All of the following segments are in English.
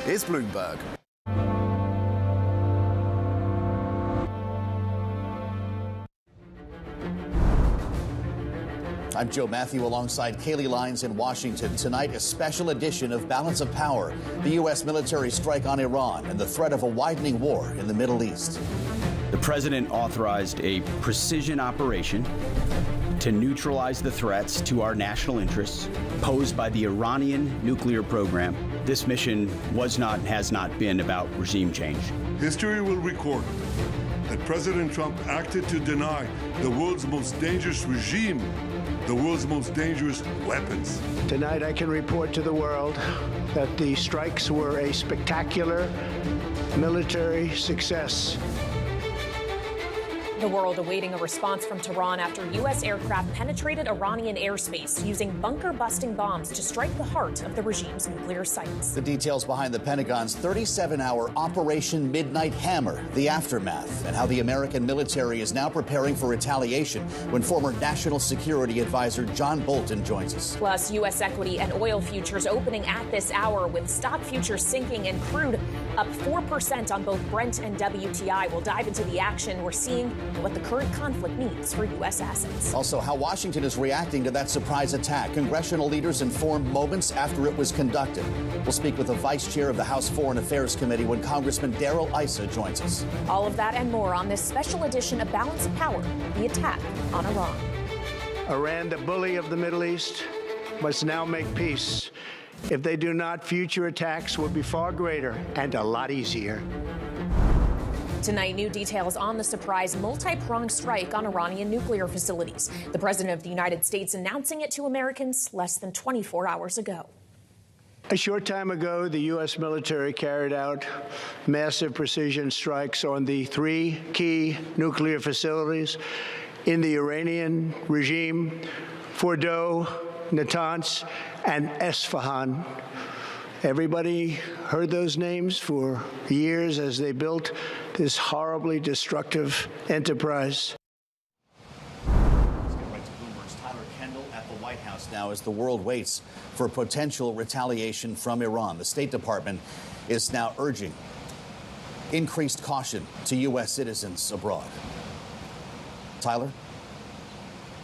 is Bloomberg. I'm Joe Matthew alongside Kaylee Lyons in Washington. Tonight, a special edition of Balance of Power, the U.S. military strike on Iran and the threat of a widening war in the Middle East. The president authorized a precision operation to neutralize the threats to our national interests posed by the Iranian nuclear program. This mission was not and has not been about regime change. History will record that President Trump acted to deny the world's most dangerous regime the world's most dangerous weapons. Tonight I can report to the world that the strikes were a spectacular military success. The world awaiting a response from Tehran after U.S. aircraft penetrated Iranian airspace using bunker-busting bombs to strike the heart of the regime's nuclear sites. The details behind the Pentagon's 37-hour Operation Midnight Hammer, the aftermath, and how the American military is now preparing for retaliation when former National Security Advisor John Bolton joins us. Plus, U.S. equity and oil futures opening at this hour with stock futures sinking and crude up 4% on both Brent and WTI. We'll dive into the action we're seeing and what the current conflict means for U.S. assets. Also, how Washington is reacting to that surprise attack. Congressional leaders informed moments after it was conducted. We'll speak with the vice chair of the House Foreign Affairs Committee when Congressman Issa joins us. All of that and more on this special edition of Balance of Power, the attack on Iran. Iran, the bully of the Middle East, must now make peace. If they do not, future attacks will be far greater and a lot easier. Tonight, new details on the surprise multi-pronged strike on Iranian nuclear facilities. The President of the United States announcing it to Americans less than 24 hours ago. A short time ago, the U.S. military carried out massive precision strikes on the 3 key nuclear facilities in the Iranian regime: Fordow, Natanz, and Esfahan. Everybody heard those names for years as they built this horribly destructive enterprise. Let's get right to Bloomberg's Tyler Kendall at the White House now as the world waits for potential retaliation from Iran. The State Department is now urging increased caution to U.S. citizens abroad. Tyler?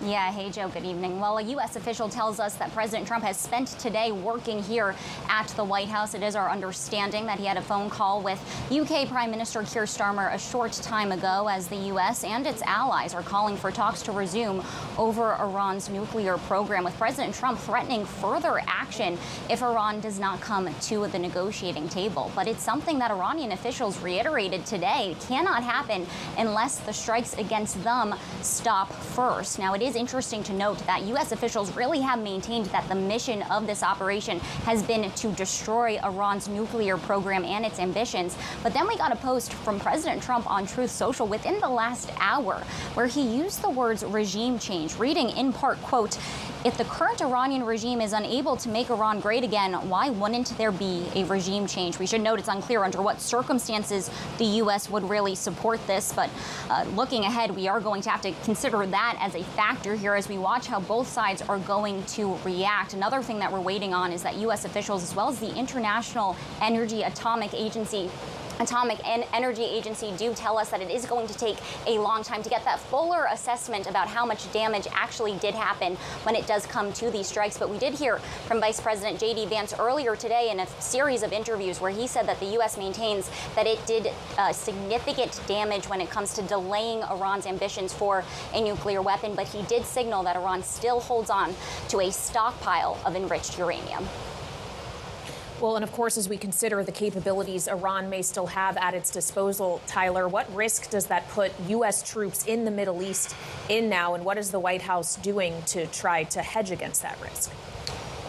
Yeah, hey, Joe, good evening. Well, a U.S. official tells us that President Trump has spent today working here at the White House. It is our understanding that he had a phone call with U.K. Prime Minister Keir Starmer a short time ago as the U.S. and its allies are calling for talks to resume over Iran's nuclear program, with President Trump threatening further action if Iran does not come to the negotiating table. But it's something that Iranian officials reiterated today cannot happen unless the strikes against them stop first. Now, it is interesting to note that U.S. officials really have maintained that the mission of this operation has been to destroy Iran's nuclear program and its ambitions. But then we got a post from President Trump on Truth Social within the last hour where he used the words regime change, reading in part, quote, "If the current Iranian regime is unable to make Iran great again, why wouldn't there be a regime change?" We should note it's unclear under what circumstances the U.S. would really support this. But looking ahead, we are going to have to consider that as a factor here as we watch how both sides are going to react. Another thing that we're waiting on is that U.S. officials, as well as the International Atomic Energy Agency, do tell us that it is going to take a long time to get that fuller assessment about how much damage actually did happen when it does come to these strikes. But we did hear from Vice President J.D. Vance earlier today in a series of interviews where he said that the U.S. maintains that it did significant damage when it comes to delaying Iran's ambitions for a nuclear weapon. But he did signal that Iran still holds on to a stockpile of enriched uranium. Well, and of course, as we consider the capabilities Iran may still have at its disposal, Tyler, what risk does that put U.S. troops in the Middle East in now, and what is the White House doing to try to hedge against that risk?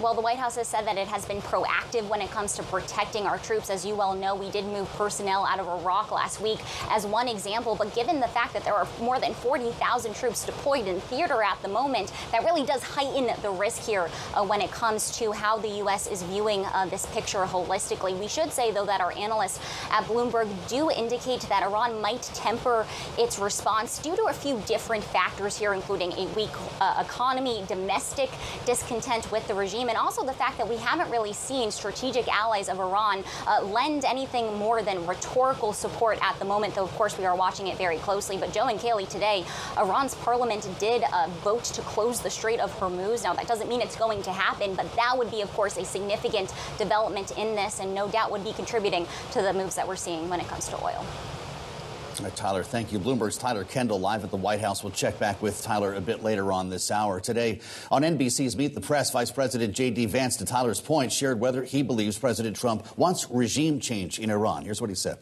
Well, the White House has said that it has been proactive when it comes to protecting our troops. As you well know, we did move personnel out of Iraq last week as one example. But given the fact that there are more than 40,000 troops deployed in theater at the moment, that really does heighten the risk here when it comes to how the U.S. is viewing this picture holistically. We should say, though, that our analysts at Bloomberg do indicate that Iran might temper its response due to a few different factors here, including a weak economy, domestic discontent with the regime, regime, and also the fact that we haven't really seen strategic allies of Iran lend anything more than rhetorical support at the moment, though, of course, we are watching it very closely. But Joe and Kaylee, today, Iran's parliament did vote to close the Strait of Hormuz. Now, that doesn't mean it's going to happen, but that would be, of course, a significant development in this, and no doubt would be contributing to the moves that we're seeing when it comes to oil. All right, Tyler, thank you. Bloomberg's Tyler Kendall live at the White House. We'll check back with Tyler a bit later on this hour. Today on NBC's Meet the Press, Vice President J.D. Vance, to Tyler's point, shared whether he believes President Trump wants regime change in Iran. Here's what he said.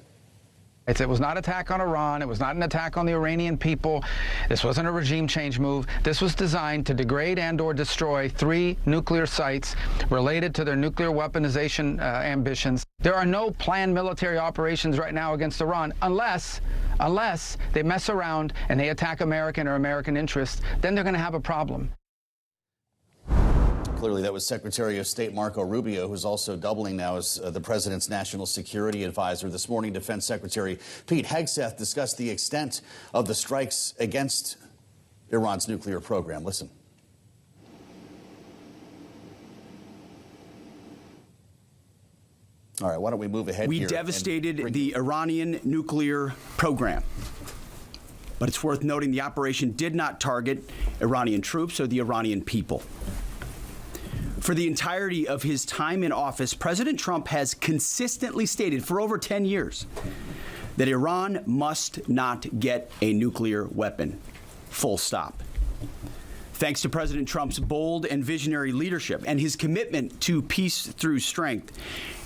It was not an attack on Iran. It was not an attack on the Iranian people. This wasn't a regime change move. This was designed to degrade and or destroy 3 nuclear sites related to their nuclear weaponization ambitions. There are no planned military operations right now against Iran unless they mess around and they attack American or American interests. Then they're going to have a problem. Clearly, that was Secretary of State Marco Rubio, who's also doubling now as the president's national security advisor. This morning, Defense Secretary Pete Hegseth discussed the extent of the strikes against Iran's nuclear program. Listen. All right, why don't we move ahead here? We devastated the Iranian nuclear program. But it's worth noting the operation did not target Iranian troops or the Iranian people. For the entirety of his time in office, President Trump has consistently stated for over 10 years that Iran must not get a nuclear weapon. Full stop. Thanks to President Trump's bold and visionary leadership and his commitment to peace through strength,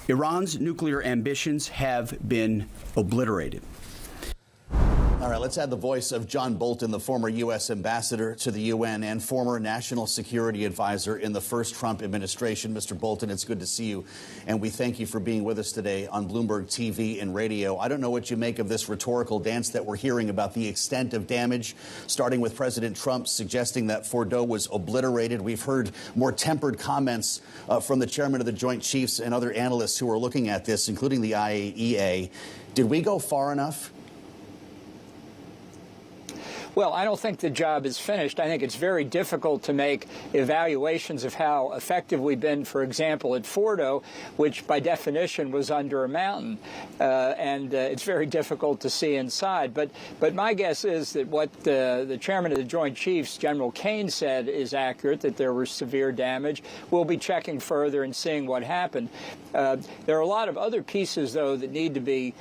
Iran's nuclear ambitions have been obliterated. All right, let's add the voice of John Bolton, the former U.S. ambassador to the UN and former national security advisor in the first Trump administration. Mr. Bolton, it's good to see you, and we thank you for being with us today on Bloomberg TV and radio. I don't know what you make of this rhetorical dance that we're hearing about the extent of damage, starting with President Trump suggesting that Fordo was obliterated. We've heard more tempered comments from the chairman of the Joint Chiefs and other analysts who are looking at this, including the IAEA. Did we go far enough? Well, I don't think the job is finished. I think it's very difficult to make evaluations of how effective we've been, for example, at Fordo, which by definition was under a mountain. And it's very difficult to see inside. But my guess is that what the chairman of the Joint Chiefs, General Kane, said is accurate, that there was severe damage. We'll be checking further and seeing what happened. There are a lot of other pieces, though, that need to be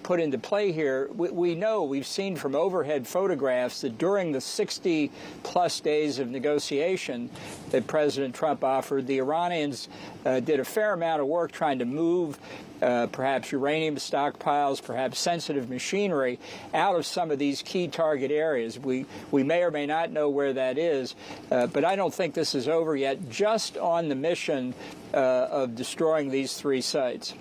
put into play here. We know, we've seen from overhead photographs that during the 60-plus days of negotiation that President Trump offered, the Iranians did a fair amount of work trying to move perhaps uranium stockpiles, perhaps sensitive machinery out of some of these key target areas. We may or may not know where that is, but I don't think this is over yet, just on the mission of destroying these 3 sites.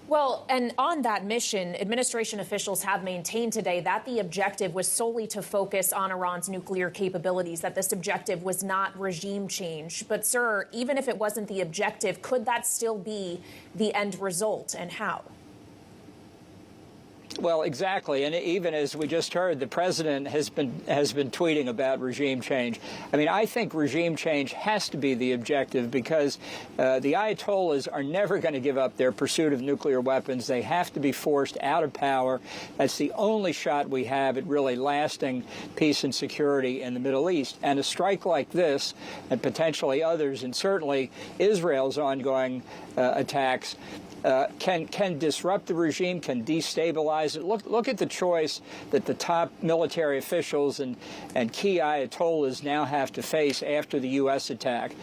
Well, and on that mission, administration officials have maintained today that the objective was solely to focus on Iran's nuclear capabilities, that this objective was not regime change. But, sir, even if it wasn't the objective, could that still be the end result, and how? Well, exactly. And even as we just heard, the president has been tweeting about regime change. I mean, I think regime change has to be the objective because the Ayatollahs are never going to give up their pursuit of nuclear weapons. They have to be forced out of power. That's the only shot we have at really lasting peace and security in the Middle East. And a strike like this, and potentially others, and certainly Israel's ongoing attacks, can disrupt the regime, can destabilize it. Look at the choice that the top military officials and key Ayatollahs now have to face after the U.S. attack.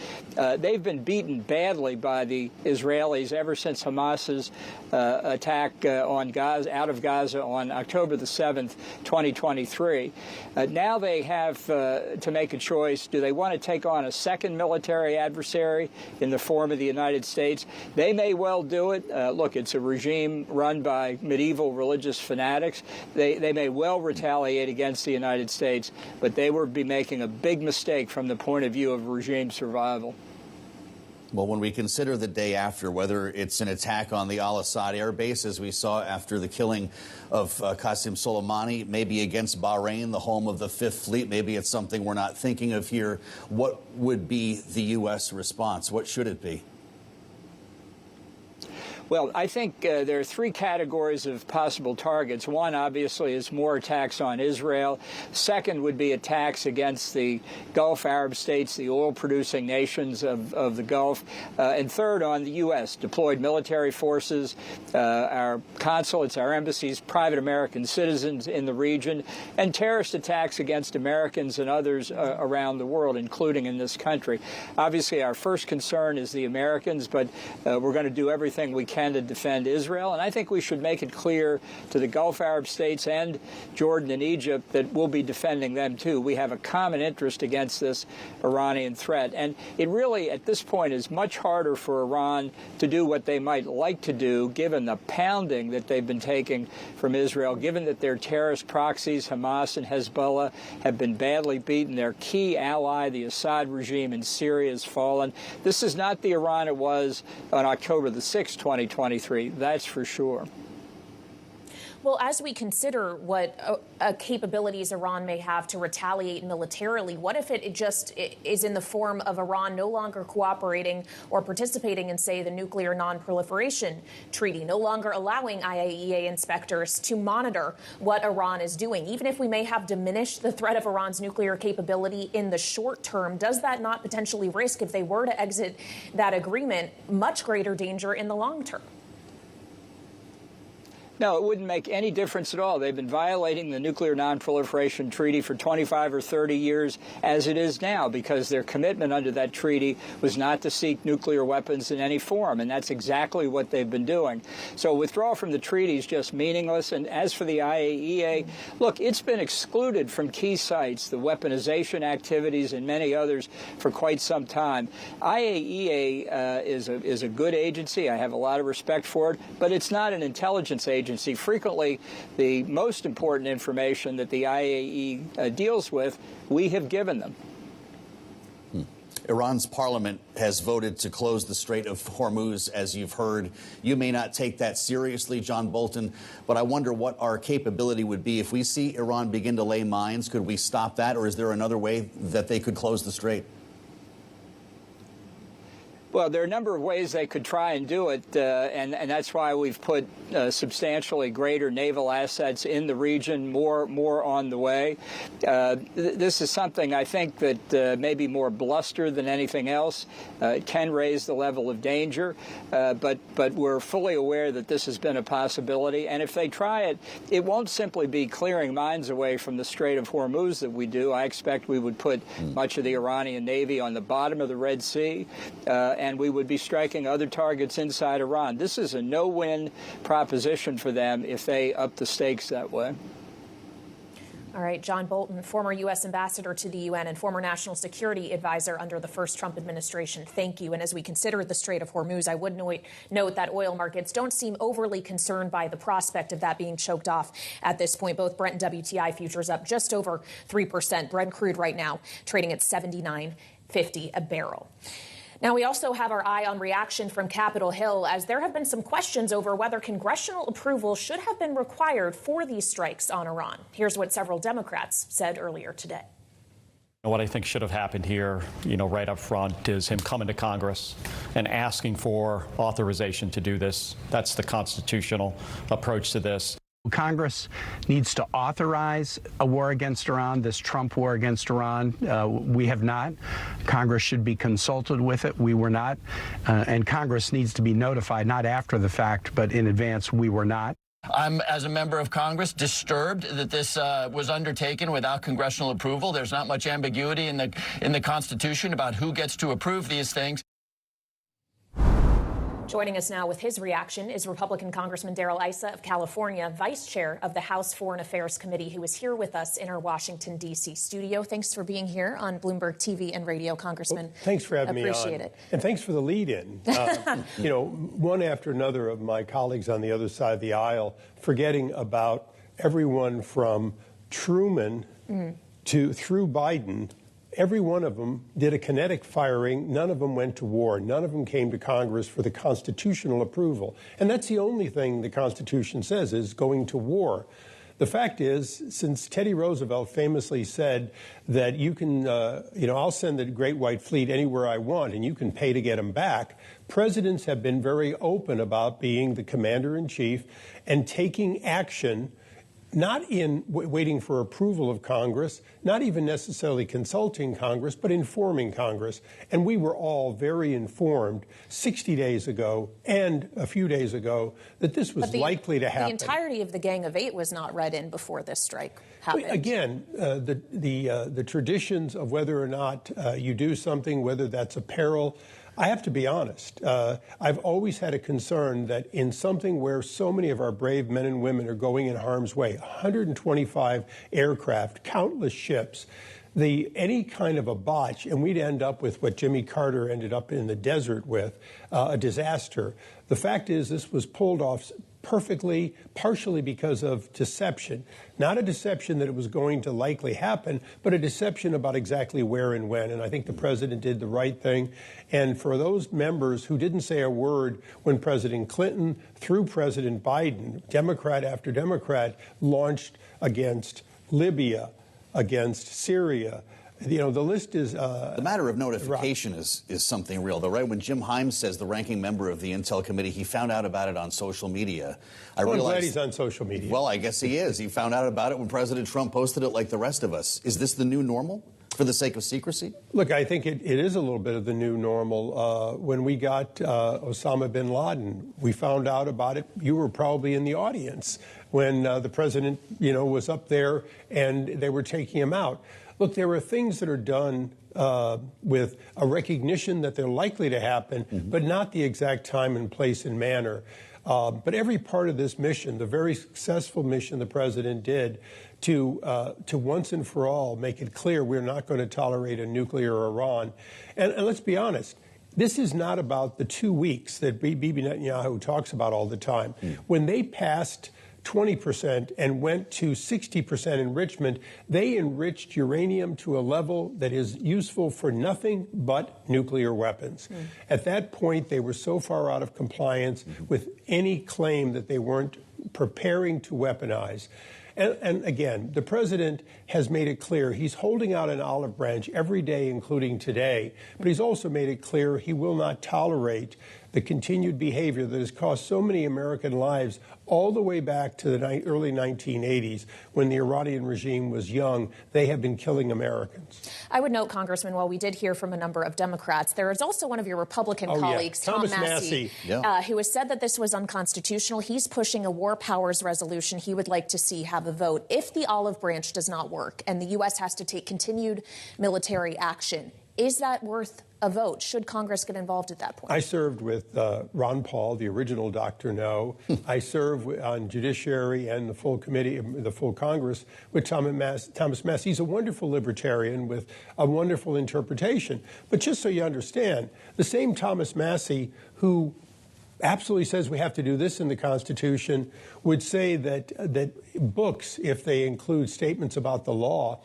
They've been beaten badly by the Israelis ever since Hamas's attack on Gaza, out of Gaza on October the 7th, 2023. Now they have to make a choice. Do they want to take on a second military adversary in the form of the United States? They may well do it. Look, it's a regime run by medieval religious fanatics. They may well retaliate against the United States, but they would be making a big mistake from the point of view of regime survival. Well, when we consider the day after, whether it's an attack on the al-Assad air base, as we saw after the killing of Qasem Soleimani, maybe against Bahrain, the home of the Fifth Fleet, maybe it's something we're not thinking of here. What would be the U.S. response? What should it be? Well, I think there are three categories of possible targets. One, obviously, is more attacks on Israel. Second would be attacks against the Gulf Arab states, the oil-producing nations of the Gulf. And third, on the U.S., deployed military forces, our consulates, our embassies, private American citizens in the region, and terrorist attacks against Americans and others around the world, including in this country. Obviously, our first concern is the Americans, but we're going to do everything we can to defend Israel. And I think we should make it clear to the Gulf Arab states and Jordan and Egypt that we'll be defending them, too. We have a common interest against this Iranian threat. And it really, at this point, is much harder for Iran to do what they might like to do, given the pounding that they've been taking from Israel, given that their terrorist proxies, Hamas and Hezbollah, have been badly beaten. Their key ally, the Assad regime in Syria, has fallen. This is not the Iran it was on October the 6th, 2023. That's for sure. Well, as we consider what capabilities Iran may have to retaliate militarily, what if it just is in the form of Iran no longer cooperating or participating in, say, the Nuclear Non-Proliferation Treaty, no longer allowing IAEA inspectors to monitor what Iran is doing? Even if we may have diminished the threat of Iran's nuclear capability in the short term, does that not potentially risk, if they were to exit that agreement, much greater danger in the long term? No, it wouldn't make any difference at all. They've been violating the Nuclear Non-Proliferation Treaty for 25 or 30 years as it is now, because their commitment under that treaty was not to seek nuclear weapons in any form, and that's exactly what they've been doing. So withdrawal from the treaty is just meaningless. And as for the IAEA, look, it's been excluded from key sites, the weaponization activities and many others, for quite some time. IAEA is a good agency. I have a lot of respect for it, but it's not an intelligence agency. Frequently, the most important information that the IAEA deals with, we have given them. Iran's parliament has voted to close the Strait of Hormuz, as you've heard. You may not take that seriously, John Bolton, but I wonder what our capability would be. If we see Iran begin to lay mines, could we stop that, or is there another way that they could close the strait? Well, there are a number of ways they could try and do it, and that's why we've put substantially greater naval assets in the region, more on the way. This is something I think that may be more bluster than anything else. It can raise the level of danger, but we're fully aware that this has been a possibility. And if they try it, it won't simply be clearing mines away from the Strait of Hormuz that we do. I expect we would put much of the Iranian Navy on the bottom of the Red Sea, and we would be striking other targets inside Iran. This is a no-win proposition for them if they up the stakes that way. All right, John Bolton, former U.S. ambassador to the UN and former national security advisor under the first Trump administration. Thank you. And as we consider the Strait of Hormuz, I would note that oil markets don't seem overly concerned by the prospect of that being choked off at this point. Both Brent and WTI futures up just over 3%. Brent crude right now trading at $79.50 a barrel. Now, we also have our eye on reaction from Capitol Hill, as there have been some questions over whether congressional approval should have been required for these strikes on Iran. Here's what several Democrats said earlier today. What I think should have happened here, right up front, is him coming to Congress and asking for authorization to do this. That's the constitutional approach to this. Congress needs to authorize a war against Iran, this Trump war against Iran. We have not. Congress should be consulted with it. We were not. And Congress needs to be notified, not after the fact, but in advance. We were not. I'm, as a member of Congress, disturbed that this was undertaken without congressional approval. There's not much ambiguity in the Constitution about who gets to approve these things. Joining us now with his reaction is Republican Congressman Issa of California, Vice Chair of the House Foreign Affairs Committee, who is here with us in our Washington, D.C. studio. Thanks for being here on Bloomberg TV and radio, Congressman. Well, thanks for having me on. Appreciate it. And thanks for the lead-in. One after another of my colleagues on the other side of the aisle forgetting about everyone from Truman through Biden every one of them did a kinetic firing. None of them went to war. None of them came to Congress for the constitutional approval. And that's the only thing the Constitution says is going to war. The fact is, since Teddy Roosevelt famously said that you can, I'll send the Great White Fleet anywhere I want and you can pay to get them back, presidents have been very open about being the commander-in-chief and taking action, not in waiting for approval of Congress, not even necessarily consulting Congress, but informing Congress. And we were all very informed 60 days ago and a few days ago that this was likely to happen. The entirety of the Gang of Eight was not read in before this strike happened. Again, the traditions of whether or not you do something, whether that's a peril, I have to be honest. I've always had a concern that in something where so many of our brave men and women are going in harm's way, 125 aircraft, countless ships, any kind of a botch, and we'd end up with what Jimmy Carter ended up in the desert with, a disaster. The fact is this was pulled off perfectly, partially because of deception. Not a deception that it was going to likely happen, but a deception about exactly where and when. And I think the president did the right thing. And for those members who didn't say a word when President Clinton, through President Biden, Democrat after Democrat, launched against Libya, against Syria, the list is... the matter of notification is something real, though, right? When Jim Himes says, the ranking member of the Intel Committee, he found out about it on social media. I'm glad he's on social media. Well, I guess he is. He found out about it when President Trump posted it like the rest of us. Is this the new normal for the sake of secrecy? Look, I think it is a little bit of the new normal. When we got Osama bin Laden, we found out about it. You were probably in the audience when the president, was up there and they were taking him out. Look, there are things that are done with a recognition that they're likely to happen, but not the exact time and place and manner. But every part of this mission, the very successful mission the president did to once and for all make it clear we're not going to tolerate a nuclear Iran. And let's be honest, this is not about the 2 weeks that Bibi Netanyahu talks about all the time. When they passed 20% and went to 60% enrichment, they enriched uranium to a level that is useful for nothing but nuclear weapons. At that point, they were so far out of compliance with any claim that they weren't preparing to weaponize. And again, the president has made it clear he's holding out an olive branch every day, including today, but he's also made it clear he will not tolerate the continued behavior that has cost so many American lives all the way back to the early 1980s when the Iranian regime was young. They have been killing Americans. I would note, Congressman, while we did hear from a number of Democrats, there is also one of your Republican colleagues, Thomas Massey, who has said that this was unconstitutional. He's pushing a war powers resolution he would like to see have a vote. If the olive branch does not work and the U.S. has to take continued military action, is that worth a vote? Should Congress get involved at that point? I served with Ron Paul, the original Dr. No. I served on Judiciary and the full committee, the full Congress, with Thomas Massey. He's a wonderful libertarian with a wonderful interpretation. But just so you understand, the same Thomas Massey who absolutely says we have to do this in the Constitution would say that books, if they include statements about the law,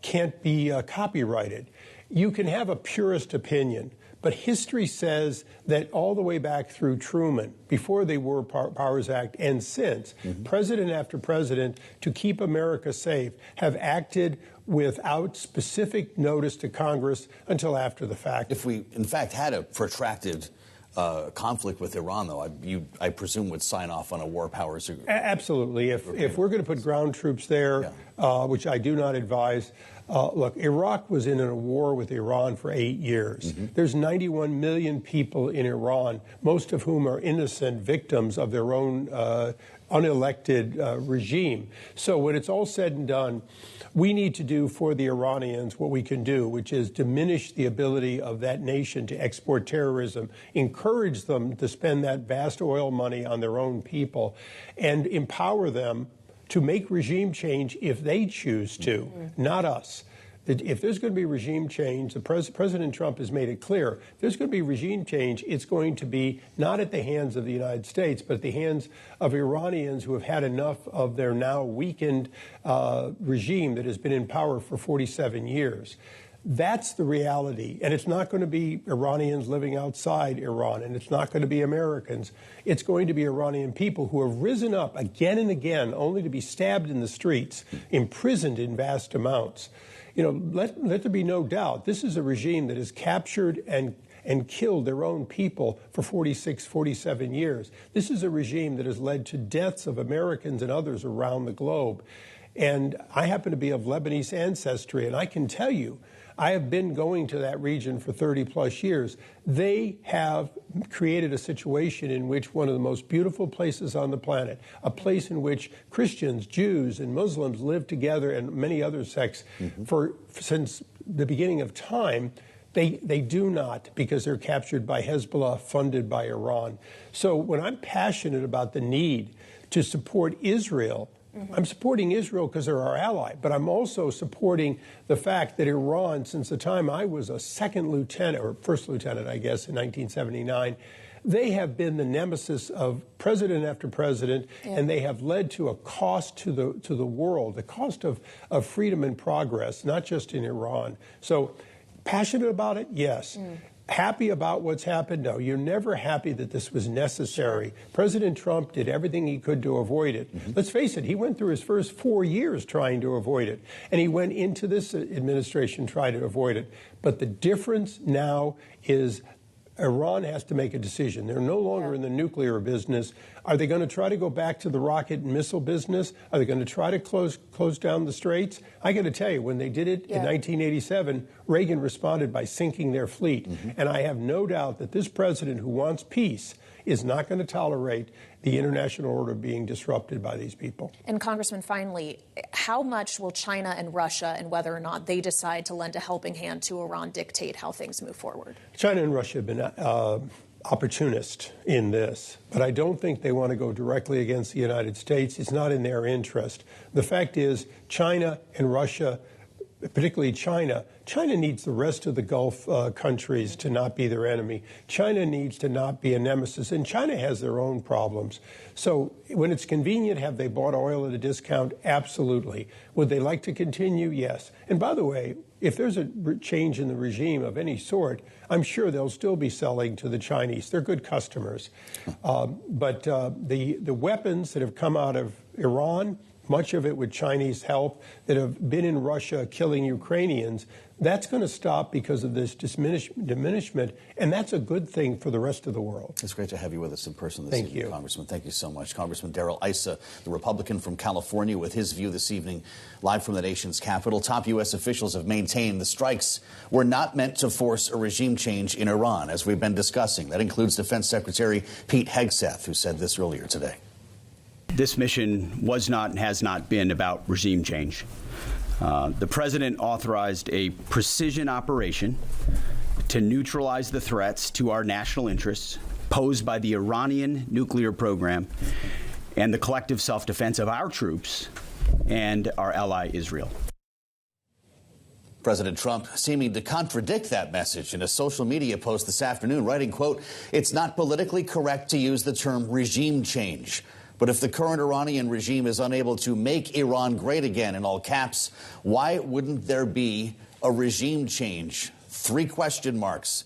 can't be copyrighted. You can have a purist opinion, but history says that all the way back through Truman, before the War Powers Act, and since, president after president, to keep America safe, have acted without specific notice to Congress until after the fact. If we, in fact, had a protracted conflict with Iran, though, I presume would sign off on a war powers agreement. Absolutely. If we're going to put ground troops there, which I do not advise, look, Iraq was in a war with Iran for 8 years. There's 91 million people in Iran, most of whom are innocent victims of their own unelected regime. So when it's all said and done, we need to do for the Iranians what we can do, which is diminish the ability of that nation to export terrorism, encourage them to spend that vast oil money on their own people, and empower them to make regime change if they choose to, not us. If there's going to be regime change, President Trump has made it clear, if there's going to be regime change, it's going to be not at the hands of the United States, but at the hands of Iranians who have had enough of their now weakened regime that has been in power for 47 years. That's the reality. And it's not going to be Iranians living outside Iran, and it's not going to be Americans. It's going to be Iranian people who have risen up again and again, only to be stabbed in the streets, imprisoned in vast amounts. You know, let there be no doubt, this is a regime that has captured and killed their own people for 46, 47 years. This is a regime that has led to deaths of Americans and others around the globe. And I happen to be of Lebanese ancestry, and I can tell you, I have been going to that region for 30 plus years. They have created a situation in which one of the most beautiful places on the planet, a place in which Christians, Jews, and Muslims live together, and many other sects since the beginning of time, they do not, because they're captured by Hezbollah, funded by Iran. So when I'm passionate about the need to support Israel, I'm supporting Israel because they're our ally, but I'm also supporting the fact that Iran, since the time I was a second lieutenant, or first lieutenant, I guess, in 1979, they have been the nemesis of president after president, and they have led to a cost to the world, the cost of freedom and progress, not just in Iran. So passionate about it, yes. Happy about what's happened? No. You're never happy that this was necessary. President Trump did everything he could to avoid it. Let's face it, he went through his first 4 years trying to avoid it. And he went into this administration trying to avoid it. But the difference now is Iran has to make a decision. They're no longer in the nuclear business. Are they going to try to go back to the rocket and missile business? Are they going to try to close down the straits? I got to tell you, when they did it in 1987, Reagan responded by sinking their fleet. And I have no doubt that this president who wants peace is not going to tolerate the international order being disrupted by these people. And Congressman, finally, how much will China and Russia, and whether or not they decide to lend a helping hand to Iran, dictate how things move forward? China and Russia have been opportunist in this, but I don't think they want to go directly against the United States. It's not in their interest. The fact is, China and Russia, particularly China needs the rest of the Gulf countries to not be their enemy. China needs to not be a nemesis, and China has their own problems. So when it's convenient, have they bought oil at a discount? Absolutely. Would they like to continue? Yes. And by the way, if there's a change in the regime of any sort, I'm sure they'll still be selling to the Chinese. They're good customers. But the weapons that have come out of Iran, much of it with Chinese help, that have been in Russia killing Ukrainians, that's going to stop because of this diminishment, and that's a good thing for the rest of the world. It's great to have you with us in person this evening, Congressman. Thank you so much. Congressman Darrell Issa, the Republican from California, with his view this evening, live from the nation's capital. Top U.S. officials have maintained the strikes were not meant to force a regime change in Iran, as we've been discussing. That includes Defense Secretary Pete Hegseth, who said this earlier today. This mission was not and has not been about regime change. The president authorized a precision operation to neutralize the threats to our national interests posed by the Iranian nuclear program and the collective self-defense of our troops and our ally Israel. President Trump seeming to contradict that message in a social media post this afternoon, writing, quote, "It's not politically correct to use the term regime change. But if the current Iranian regime is unable to make Iran great again, in all caps, why wouldn't there be a regime change?" 3 question marks.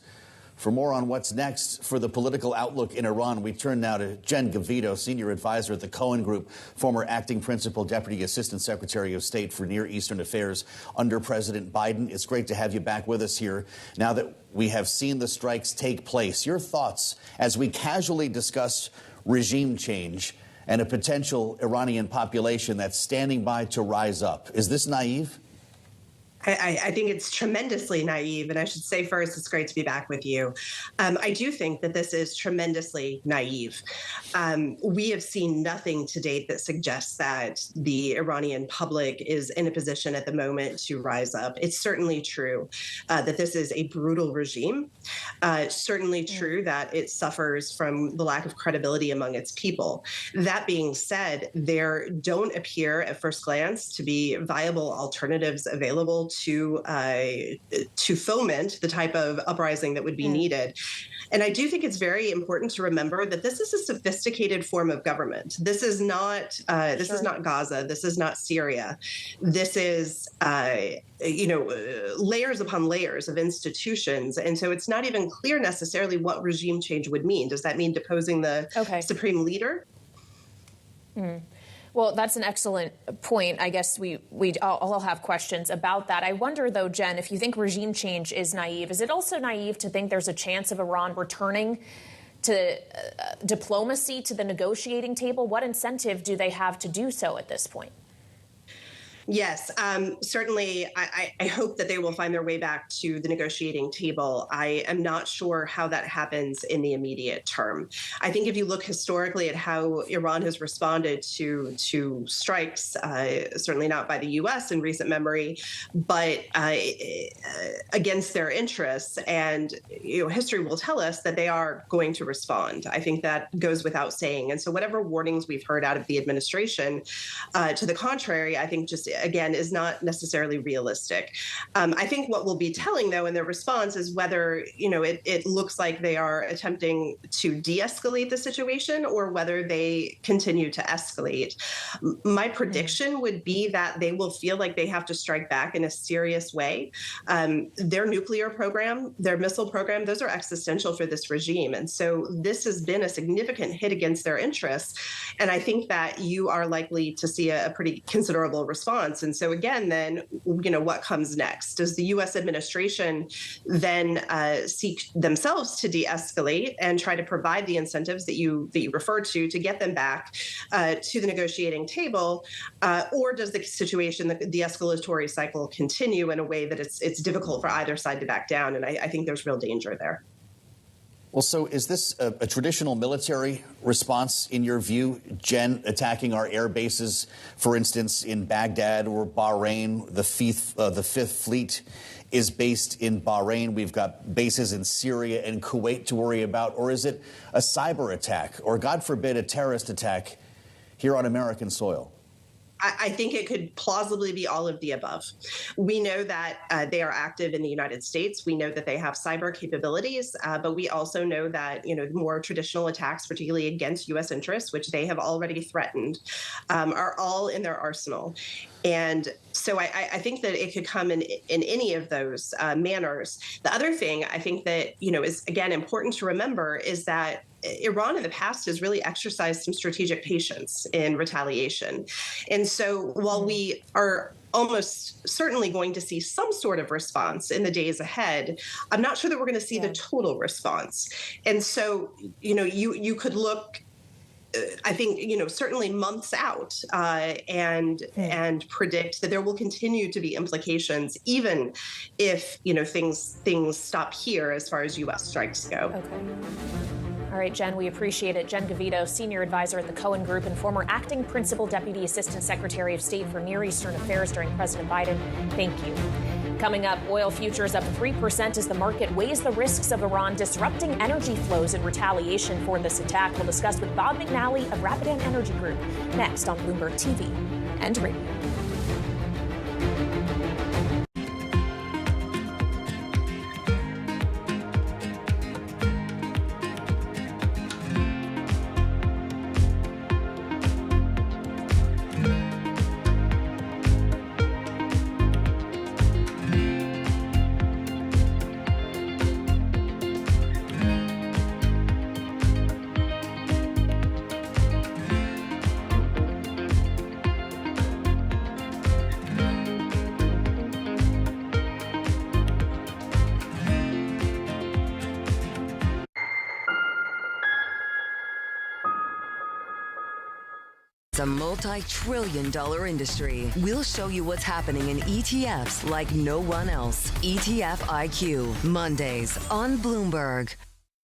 For more on what's next for the political outlook in Iran, we turn now to Jen Gavito, senior advisor at the Cohen Group, former acting principal deputy assistant secretary of state for Near Eastern affairs under President Biden. It's great to have you back with us here now that we have seen the strikes take place. Your thoughts as we casually discuss regime change and a potential Iranian population that's standing by to rise up. Is this naive? I think it's tremendously naive. And I should say first, it's great to be back with you. I do think that this is tremendously naive. We have seen nothing to date that suggests that the Iranian public is in a position at the moment to rise up. It's certainly true that this is a brutal regime. Certainly true that it suffers from the lack of credibility among its people. That being said, there don't appear at first glance to be viable alternatives available to foment the type of uprising that would be needed. And I do think it's very important to remember that this is a sophisticated form of government. This is not is not Gaza. This is not Syria. This is layers upon layers of institutions. And so it's not even clear necessarily what regime change would mean. Does that mean deposing the supreme leader? Well, that's an excellent point. I guess we all have questions about that. I wonder, though, Jen, if you think regime change is naive, is it also naive to think there's a chance of Iran returning to diplomacy, to the negotiating table? What incentive do they have to do so at this point? Yes, certainly. I hope that they will find their way back to the negotiating table. I am not sure how that happens in the immediate term. I think if you look historically at how Iran has responded to strikes, certainly not by the U.S. in recent memory, but against their interests, and history will tell us that they are going to respond. I think that goes without saying. And so whatever warnings we've heard out of the administration, to the contrary, I think just again, is not necessarily realistic. I think what will be telling, though, in their response is whether, it looks like they are attempting to de-escalate the situation or whether they continue to escalate. My prediction would be that they will feel like they have to strike back in a serious way. Their nuclear program, their missile program, those are existential for this regime. And so this has been a significant hit against their interests. And I think that you are likely to see a pretty considerable response. And so again, then, what comes next? Does the U.S. administration then seek themselves to de-escalate and try to provide the incentives that you referred to get them back to the negotiating table? Or does the situation, the escalatory cycle, continue in a way that it's difficult for either side to back down? And I think there's real danger there. Well, so is this a traditional military response, in your view, Jen, attacking our air bases, for instance, in Baghdad or Bahrain? The Fifth Fleet is based in Bahrain. We've got bases in Syria and Kuwait to worry about. Or is it a cyber attack or, God forbid, a terrorist attack here on American soil? I think it could plausibly be all of the above. We know that they are active in the United States. We know that they have cyber capabilities, but we also know that, more traditional attacks, particularly against U.S. interests, which they have already threatened, are all in their arsenal. And so I think that it could come in any of those manners. The other thing I think that, is, again, important to remember is that Iran in the past has really exercised some strategic patience in retaliation. And so while we are almost certainly going to see some sort of response in the days ahead, I'm not sure that we're going to see the total response. And so, you could look, I think, certainly months out and predict that there will continue to be implications, even if, things stop here as far as U.S. strikes go. Okay. All right, Jen, we appreciate it. Jen Gavito, senior advisor at the Cohen Group and former acting principal deputy assistant secretary of state for Near Eastern Affairs during President Biden. Thank you. Coming up, oil futures up 3% as the market weighs the risks of Iran disrupting energy flows in retaliation for this attack. We'll discuss with Bob McNally of Rapidan Energy Group next on Bloomberg TV and radio. It's a multi-trillion-dollar industry. We'll show you what's happening in ETFs like no one else. ETF IQ, Mondays on Bloomberg.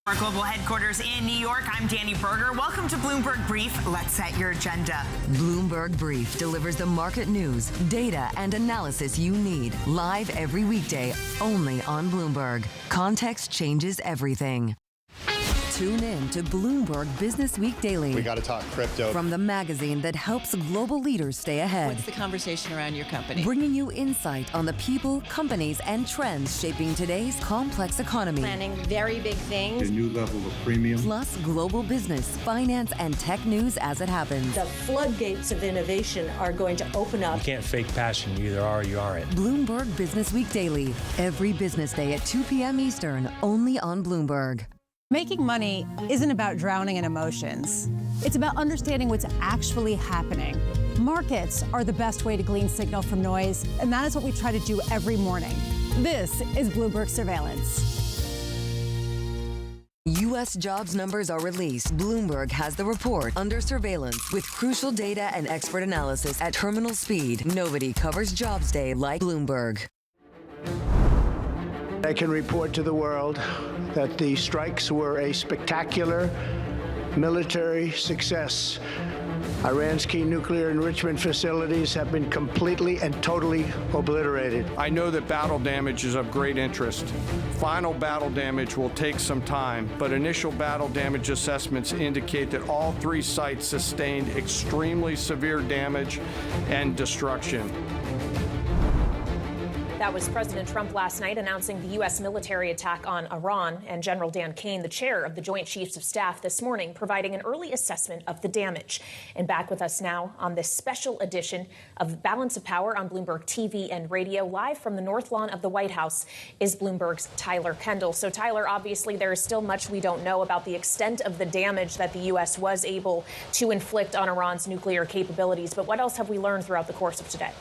Our global headquarters in New York, I'm Danny Berger. Welcome to Bloomberg Brief. Let's set your agenda. Bloomberg Brief delivers the market news, data, and analysis you need. Live every weekday, only on Bloomberg. Context changes everything. Tune in to Bloomberg Business Week Daily. We got to talk crypto. From the magazine that helps global leaders stay ahead. What's the conversation around your company? Bringing you insight on the people, companies, and trends shaping today's complex economy. Planning very big things. A new level of premium. Plus global business, finance, and tech news as it happens. The floodgates of innovation are going to open up. You can't fake passion. You either are or you aren't. Bloomberg Business Week Daily. Every business day at 2 p.m. Eastern, only on Bloomberg. Making money isn't about drowning in emotions. It's about understanding what's actually happening. Markets are the best way to glean signal from noise, and that is what we try to do every morning. This is Bloomberg Surveillance. U.S. jobs numbers are released. Bloomberg has the report under surveillance with crucial data and expert analysis at terminal speed. Nobody covers Jobs Day like Bloomberg. I can report to the world that the strikes were a spectacular military success. Iran's key nuclear enrichment facilities have been completely and totally obliterated. I know that battle damage is of great interest. Final battle damage will take some time, but initial battle damage assessments indicate that all 3 sites sustained extremely severe damage and destruction. That was President Trump last night announcing the U.S. military attack on Iran, and General Dan Kane, the chair of the Joint Chiefs of Staff, this morning providing an early assessment of the damage. And back with us now on this special edition of Balance of Power on Bloomberg TV and radio, live from the North Lawn of the White House, is Bloomberg's Tyler Kendall. So, Tyler, obviously there is still much we don't know about the extent of the damage that the U.S. was able to inflict on Iran's nuclear capabilities. But what else have we learned throughout the course of today?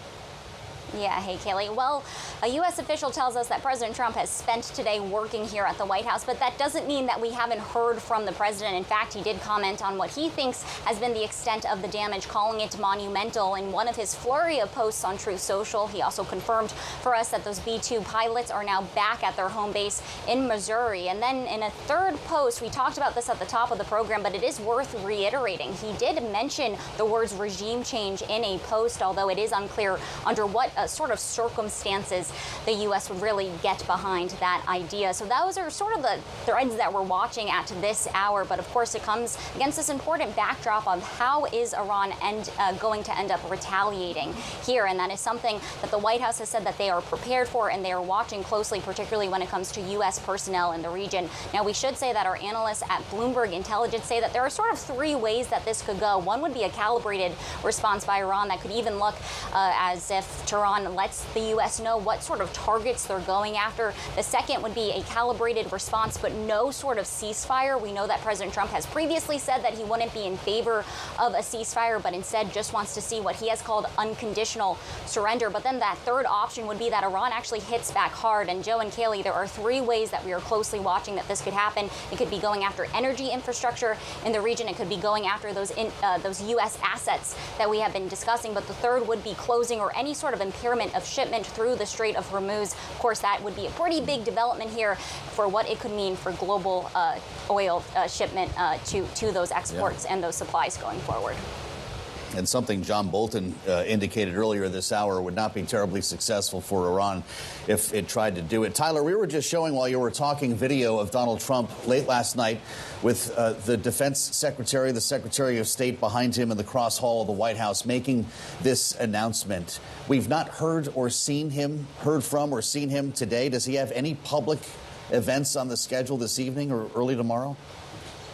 Yeah, hey, Kaylee. Well, a U.S. official tells us that President Trump has spent today working here at the White House, but that doesn't mean that we haven't heard from the president. In fact, he did comment on what he thinks has been the extent of the damage, calling it monumental. In one of his flurry of posts on Truth Social, he also confirmed for us that those B-2 pilots are now back at their home base in Missouri. And then in a third post, we talked about this at the top of the program, but it is worth reiterating. He did mention the words regime change in a post, although it is unclear under what sort of circumstances the U.S. would really get behind that idea. So those are sort of the threads that we're watching at this hour. But of course, it comes against this important backdrop of how is Iran going to end up retaliating here. And that is something that the White House has said that they are prepared for and they are watching closely, particularly when it comes to U.S. personnel in the region. Now, we should say that our analysts at Bloomberg Intelligence say that there are sort of 3 ways that this could go. One would be a calibrated response by Iran that could even look as if Tehran lets the U.S. know what sort of targets they're going after. The second would be a calibrated response, but no sort of ceasefire. We know that President Trump has previously said that he wouldn't be in favor of a ceasefire, but instead just wants to see what he has called unconditional surrender. But then that third option would be that Iran actually hits back hard. And Joe and Kaylee, there are 3 ways that we are closely watching that this could happen. It could be going after energy infrastructure in the region. It could be going after those U.S. assets that we have been discussing. But the third would be closing or any sort of impairment of shipment through the Strait of Hormuz. Of course, that would be a pretty big development here for what it could mean for global oil shipment to those exports and those supplies going forward. And something John Bolton indicated earlier this hour would not be terribly successful for Iran if it tried to do it. Tyler, we were just showing while you were talking video of Donald Trump late last night with the defense secretary, the secretary of state behind him in the cross hall of the White House making this announcement. We've not heard from or seen him today. Does he have any public events on the schedule this evening or early tomorrow?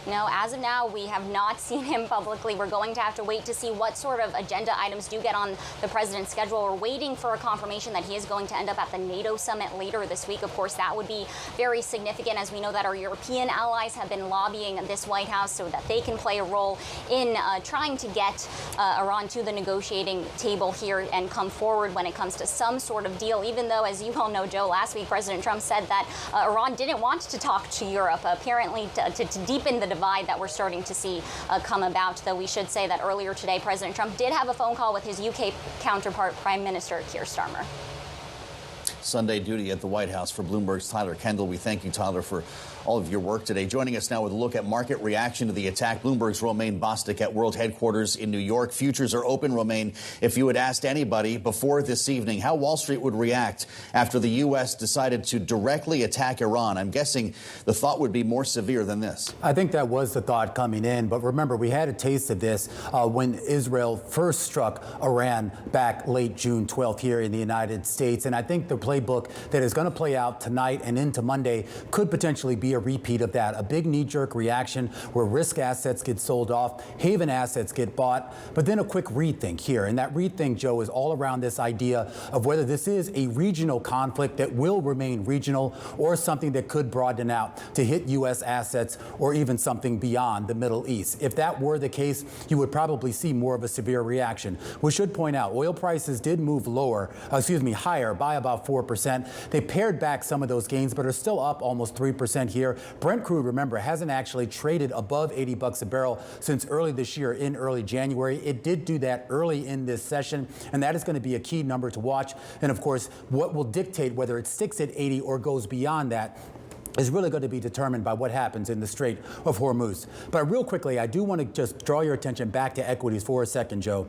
No, as of now, we have not seen him publicly. We're going to have to wait to see what sort of agenda items do get on the president's schedule. We're waiting for a confirmation that he is going to end up at the NATO summit later this week. Of course, that would be very significant, as we know that our European allies have been lobbying this White House so that they can play a role in trying to get Iran to the negotiating table here and come forward when it comes to some sort of deal, even though, as you all know, Joe, last week President Trump said that Iran didn't want to talk to Europe, apparently to deepen the divide that we're starting to see come about. Though we should say that earlier today, President Trump did have a phone call with his UK counterpart, Prime Minister Keir Starmer. Sunday duty at the White House for Bloomberg's Tyler Kendall. We thank you, Tyler, for all of your work today. Joining us now with a look at market reaction to the attack, Bloomberg's Romaine Bostick at World Headquarters in New York. Futures are open, Romaine. If you had asked anybody before this evening how Wall Street would react after the U.S. decided to directly attack Iran, I'm guessing the thought would be more severe than this. I think that was the thought coming in. But remember, we had a taste of this when Israel first struck Iran back late June 12th here in the United States. And I think the playbook that is going to play out tonight and into Monday could potentially be a repeat of that. A big knee-jerk reaction where risk assets get sold off, haven assets get bought, but then a quick rethink here. And that rethink, Joe, is all around this idea of whether this is a regional conflict that will remain regional or something that could broaden out to hit U.S. assets or even something beyond the Middle East. If that were the case, you would probably see more of a severe reaction. We should point out oil prices did move higher by about 4%. They pared back some of those gains, but are still up almost 3% here. Brent crude, remember, hasn't actually traded above $80 a barrel since early this year in early January. It did do that early in this session, and that is going to be a key number to watch. And of course, what will dictate whether it sticks at 80 or goes beyond that is really going to be determined by what happens in the Strait of Hormuz. But real quickly, I do want to just draw your attention back to equities for a second, Joe,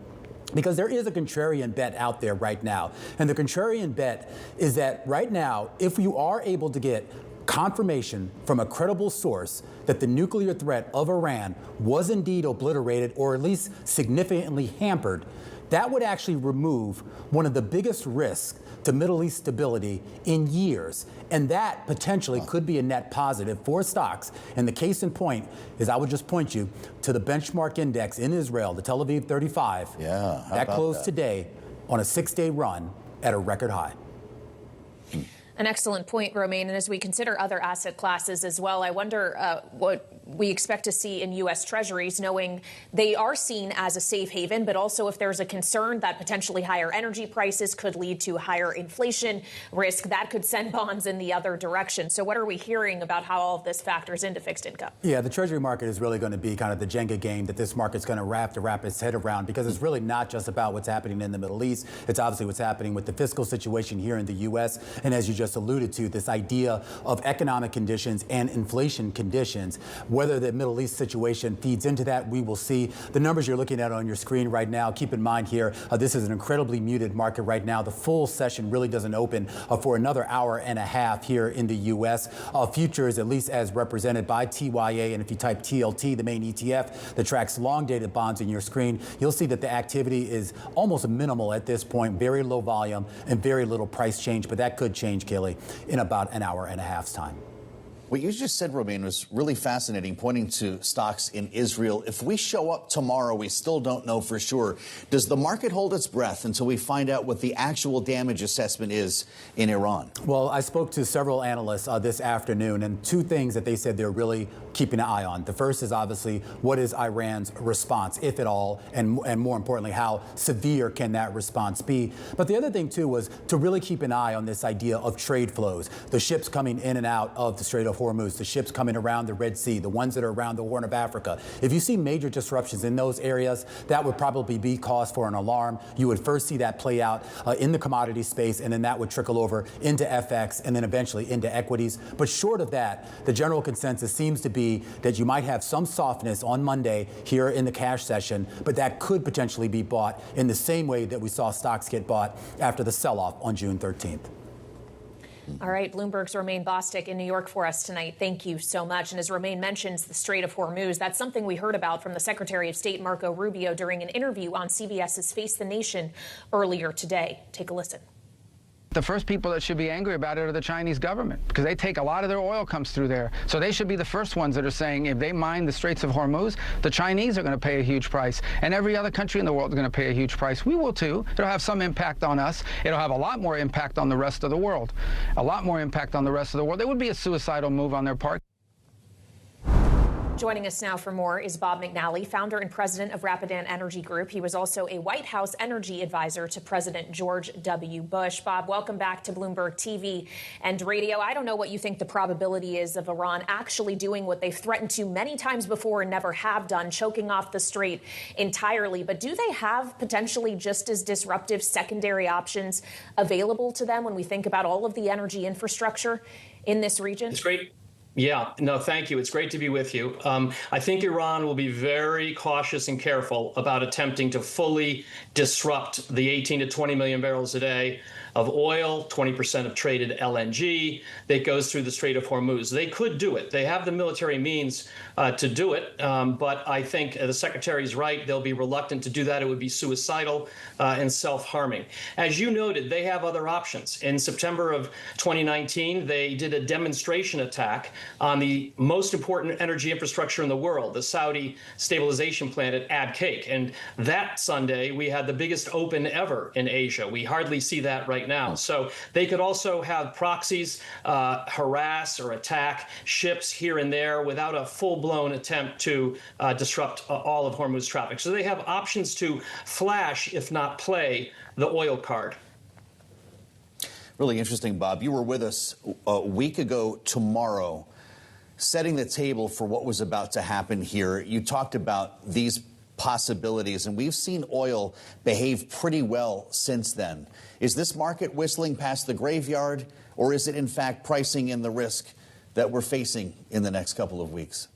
because there is a contrarian bet out there right now. And the contrarian bet is that right now, if you are able to get confirmation from a credible source that the nuclear threat of Iran was indeed obliterated or at least significantly hampered, that would actually remove one of the biggest risks to Middle East stability in years. And that potentially could be a net positive for stocks. And the case in point is I would just point you to the benchmark index in Israel, the Tel Aviv 35. Yeah, that closed today on a 6-day run at a record high. An excellent point, Romaine. And as we consider other asset classes as well, I wonder what we expect to see in U.S. Treasuries, knowing they are seen as a safe haven, but also if there's a concern that potentially higher energy prices could lead to higher inflation risk, that could send bonds in the other direction. So what are we hearing about how all of this factors into fixed income? Yeah, the Treasury market is really going to be kind of the Jenga game that this market's going to wrap its head around, because it's really not just about what's happening in the Middle East. It's obviously what's happening with the fiscal situation here in the U.S. And as you just alluded to, this idea of economic conditions and inflation conditions. Whether the Middle East situation feeds into that, we will see. The numbers you're looking at on your screen right now, keep in mind here, this is an incredibly muted market right now. The full session really doesn't open for another hour and a half here in the U.S. Futures, at least as represented by TYA, and if you type TLT, the main ETF that tracks long-dated bonds in your screen, you'll see that the activity is almost minimal at this point, very low volume and very little price change, but that could change, Kelly, in about an hour and a half's time. What you just said, Romaine, was really fascinating, pointing to stocks in Israel. If we show up tomorrow, we still don't know for sure. Does the market hold its breath until we find out what the actual damage assessment is in Iran? Well, I spoke to several analysts this afternoon, and two things that they said they're really keeping an eye on. The first is obviously what is Iran's response, if at all, and more importantly, how severe can that response be? But the other thing, too, was to really keep an eye on this idea of trade flows, the ships coming in and out of the Strait of Hormuz, the ships coming around the Red Sea, the ones that are around the Horn of Africa. If you see major disruptions in those areas, that would probably be cause for an alarm. You would first see that play out in the commodity space, and then that would trickle over into FX and then eventually into equities. But short of that, the general consensus seems to be that you might have some softness on Monday here in the cash session, but that could potentially be bought in the same way that we saw stocks get bought after the sell-off on June 13th. All right, Bloomberg's Romaine Bostick in New York for us tonight. Thank you so much. And as Romaine mentions, the Strait of Hormuz, that's something we heard about from the Secretary of State, Marco Rubio, during an interview on CBS's Face the Nation earlier today. Take a listen. The first people that should be angry about it are the Chinese government, because they take a lot of their oil comes through there. So they should be the first ones that are saying if they mine the Straits of Hormuz, the Chinese are going to pay a huge price. And every other country in the world is going to pay a huge price. We will too. It'll have some impact on us. It'll have a lot more impact on the rest of the world. A lot more impact on the rest of the world. It would be a suicidal move on their part. Joining us now for more is Bob McNally, founder and president of Rapidan Energy Group. He was also a White House energy advisor to President George W. Bush. Bob, welcome back to Bloomberg TV and radio. I don't know what you think the probability is of Iran actually doing what they've threatened to many times before and never have done, choking off the strait entirely. But do they have potentially just as disruptive secondary options available to them when we think about all of the energy infrastructure in this region? Yeah, no, thank you. It's great to be with you. I think Iran will be very cautious and careful about attempting to fully disrupt the 18 to 20 million barrels a day of oil, 20% of traded LNG that goes through the Strait of Hormuz. They could do it. They have the military means to do it, but I think the secretary's right. They'll be reluctant to do that. It would be suicidal and self-harming. As you noted, they have other options. In September of 2019, they did a demonstration attack on the most important energy infrastructure in the world, the Saudi stabilization plant at Abqaiq. And that Sunday, we had the biggest open ever in Asia. We hardly see that right now. So they could also have proxies harass or attack ships here and there without a full-blown attempt to disrupt all of Hormuz traffic. So they have options to flash, if not play, the oil card. Really interesting, Bob. You were with us a week ago tomorrow, setting the table for what was about to happen here. You talked about these possibilities, and we've seen oil behave pretty well since then. Is this market whistling past the graveyard, or is it in fact pricing in the risk that we're facing in the next couple of weeks?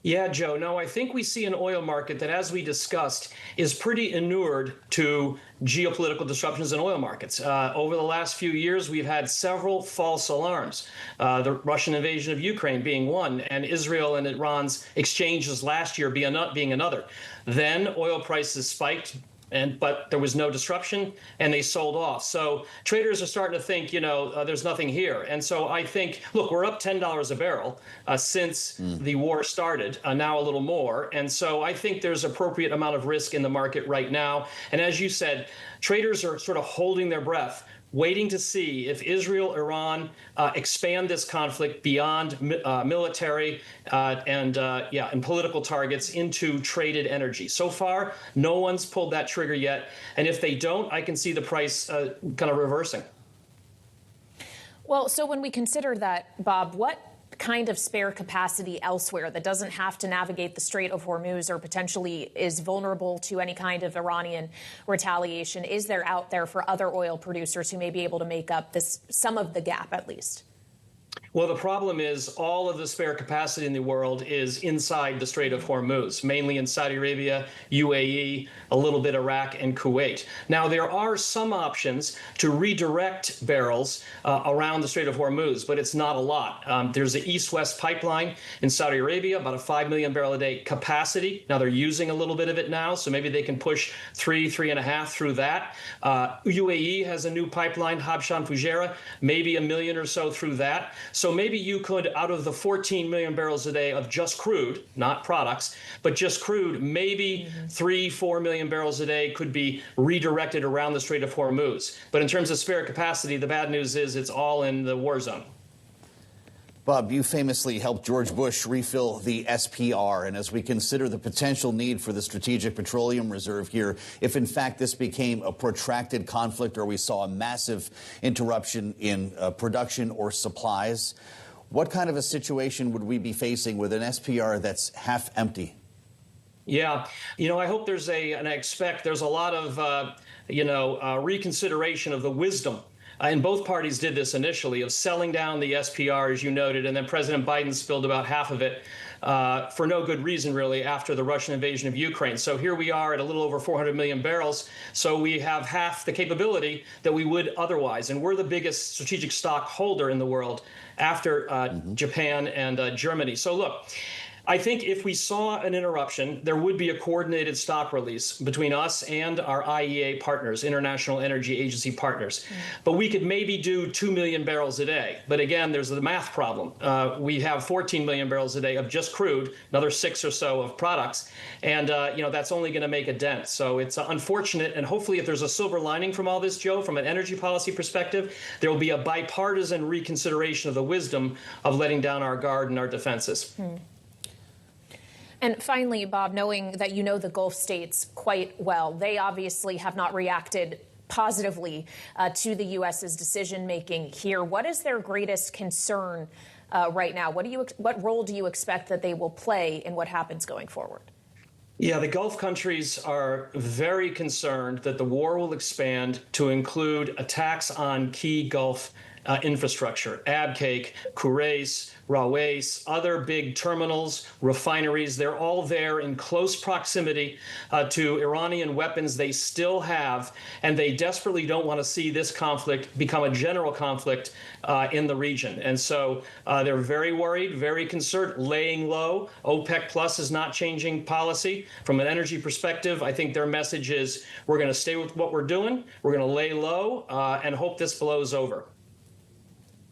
Yeah, Joe. No, I think we see an oil market that, as we discussed, is pretty inured to geopolitical disruptions in oil markets. Over the last few years, we've had several false alarms, the Russian invasion of Ukraine being one, and Israel and Iran's exchanges last year being another. Then oil prices spiked, but there was no disruption, and they sold off. So traders are starting to think, there's nothing here. And so I think, look, we're up $10 a barrel since the war started, now a little more. And so I think there's appropriate amount of risk in the market right now. And as you said, traders are sort of holding their breath, waiting to see if Israel, Iran expand this conflict beyond military and political targets into traded energy. So far, no one's pulled that trigger yet. And if they don't, I can see the price kind of reversing. Well, so when we consider that, Bob, what kind of spare capacity elsewhere that doesn't have to navigate the Strait of Hormuz or potentially is vulnerable to any kind of Iranian retaliation is there out there for other oil producers who may be able to make up some of the gap at least? Well, the problem is all of the spare capacity in the world is inside the Strait of Hormuz, mainly in Saudi Arabia, UAE, a little bit Iraq and Kuwait. Now, there are some options to redirect barrels around the Strait of Hormuz, but it's not a lot. There's the East-West pipeline in Saudi Arabia, about a 5 million barrel a day capacity. Now, they're using a little bit of it now, so maybe they can push 3.5 through that. UAE has a new pipeline, Habshan Fujairah, maybe 1 million or so through that. So maybe you could, out of the 14 million barrels a day of just crude, not products, but just crude, maybe 3-4 million barrels a day could be redirected around the Strait of Hormuz. But in terms of spare capacity, the bad news is it's all in the war zone. Bob, you famously helped George Bush refill the SPR. And as we consider the potential need for the Strategic Petroleum Reserve here, if in fact this became a protracted conflict or we saw a massive interruption in production or supplies, what kind of a situation would we be facing with an SPR that's half empty? Yeah, I hope there's and I expect there's a lot of, reconsideration of the wisdom. And both parties did this initially, of selling down the SPR, as you noted, and then President Biden spilled about half of it for no good reason, really, after the Russian invasion of Ukraine. So here we are at a little over 400 million barrels. So we have half the capability that we would otherwise. And we're the biggest strategic stock holder in the world after Japan and Germany. So look, I think if we saw an interruption, there would be a coordinated stock release between us and our IEA partners, International Energy Agency partners. But we could maybe do 2 million barrels a day. But again, there's the math problem. We have 14 million barrels a day of just crude, another 6 or so of products. And, that's only going to make a dent. So it's unfortunate. And hopefully if there's a silver lining from all this, Joe, from an energy policy perspective, there will be a bipartisan reconsideration of the wisdom of letting down our guard and our defenses. And finally, Bob, knowing that you know the Gulf states quite well, they obviously have not reacted positively to the U.S.'s decision-making here. What is their greatest concern right now? What role do you expect that they will play in what happens going forward? Yeah, the Gulf countries are very concerned that the war will expand to include attacks on key Gulf infrastructure. Abqaiq, Khurais, Rawais, other big terminals, refineries, they're all there in close proximity to Iranian weapons they still have, and they desperately don't want to see this conflict become a general conflict in the region. And so they're very worried, very concerned, laying low. OPEC Plus is not changing policy. From an energy perspective, I think their message is we're going to stay with what we're doing, we're going to lay low and hope this blows over.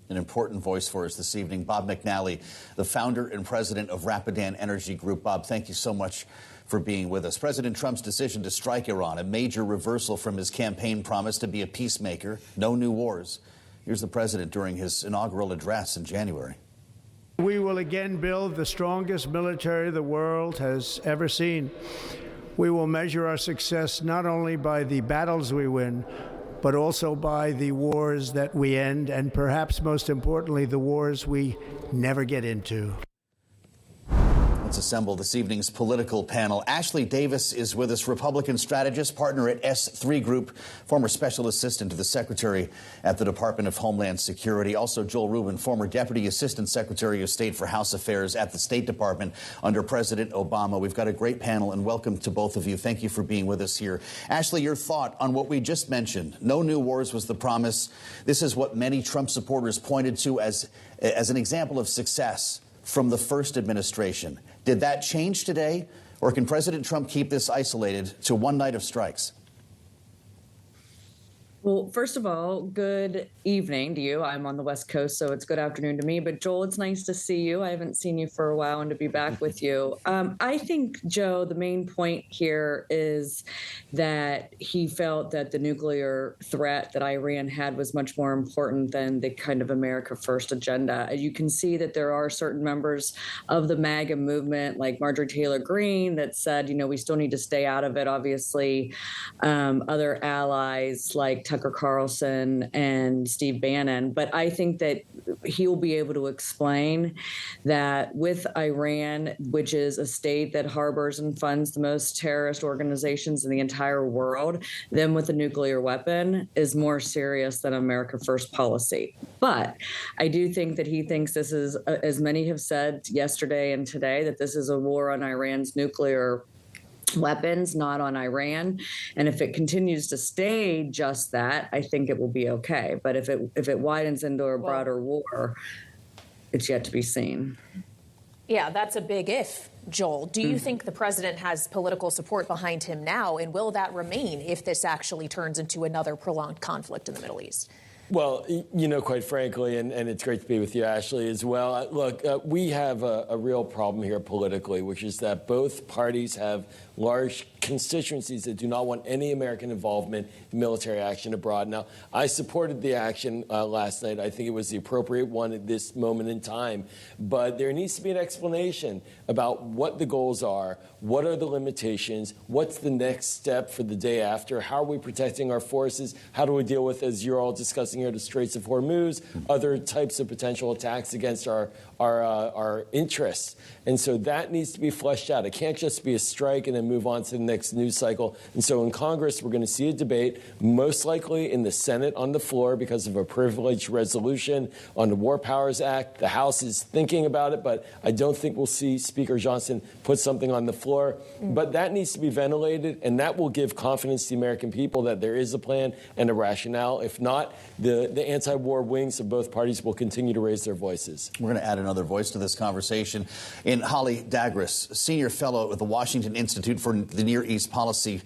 An important voice for us this evening, Bob McNally, the founder and president of Rapidan Energy Group. Bob, thank you so much for being with us. President Trump's decision to strike Iran, a major reversal from his campaign promise to be a peacemaker, no new wars. Here's the president during his inaugural address in January. We will again build the strongest military the world has ever seen. We will measure our success not only by the battles we win, but also by the wars that we end, and perhaps most importantly, the wars we never get into. Let's assemble this evening's political panel. Ashley Davis is with us, Republican strategist, partner at S3 Group, former special assistant to the secretary at the Department of Homeland Security. Also, Joel Rubin, former deputy assistant secretary of state for House Affairs at the State Department under President Obama. We've got a great panel, and welcome to both of you. Thank you for being with us here. Ashley, your thought on what we just mentioned. No new wars was the promise. This is what many Trump supporters pointed to as an example of success from the first administration. Did that change today, or can President Trump keep this isolated to one night of strikes? Well, first of all, good evening to you. I'm on the West Coast, so it's good afternoon to me. But Joel, it's nice to see you. I haven't seen you for a while, and to be back with you. I think, Joe, the main point here is that he felt that the nuclear threat that Iran had was much more important than the kind of America First agenda. You can see that there are certain members of the MAGA movement, like Marjorie Taylor Greene, that said, we still need to stay out of it. Obviously, other allies like Tucker Carlson and Steve Bannon. But I think that he'll be able to explain that with Iran, which is a state that harbors and funds the most terrorist organizations in the entire world, them with a nuclear weapon is more serious than America First policy. But I do think that he thinks this is, as many have said yesterday and today, that this is a war on Iran's nuclear weapons, not on Iran. And if it continues to stay just that, I think it will be okay. But if it widens into a broader war, it's yet to be seen. Yeah, that's a big if, Joel. Do you think the president has political support behind him now, and will that remain if this actually turns into another prolonged conflict in the Middle East? Well, quite frankly, and it's great to be with you, Ashley, as well. Look, we have a real problem here politically, which is that both parties have large constituencies that do not want any American involvement in military action abroad. Now, I supported the action last night. I think it was the appropriate one at this moment in time. But there needs to be an explanation about what the goals are, what are the limitations, what's the next step for the day after, how are we protecting our forces, how do we deal with, as you're all discussing here, the Straits of Hormuz, other types of potential attacks against our interests. And so that needs to be fleshed out. It can't just be a strike and then move on to the next news cycle. And so in Congress, we're going to see a debate, most likely in the Senate on the floor because of a privileged resolution on the War Powers Act. The House is thinking about it, but I don't think we'll see Speaker Johnson put something on the floor. But that needs to be ventilated, and that will give confidence to the American people that there is a plan and a rationale. If not, the anti-war wings of both parties will continue to raise their voices. We're going to add another voice to this conversation. In Holly Dagris, senior fellow at the Washington Institute for the Near East Policy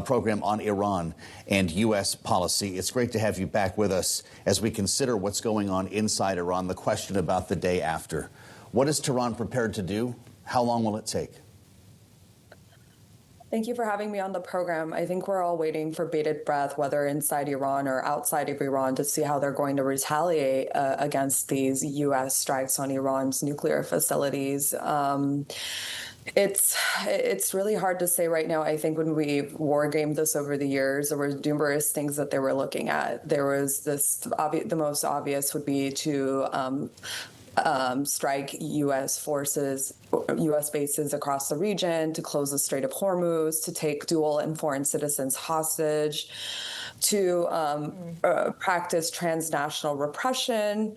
Program on Iran and U.S. policy. It's great to have you back with us as we consider what's going on inside Iran, the question about the day after. What is Tehran prepared to do? How long will it take? Thank you for having me on the program. I think we're all waiting for bated breath, whether inside Iran or outside of Iran, to see how they're going to retaliate against these U.S. strikes on Iran's nuclear facilities. It's really hard to say right now. I think when we war gamed this over the years, there were numerous things that they were looking at. There was this, the most obvious would be to strike U.S. forces, U.S. bases across the region, to close the Strait of Hormuz, to take dual and foreign citizens hostage, to practice transnational repression,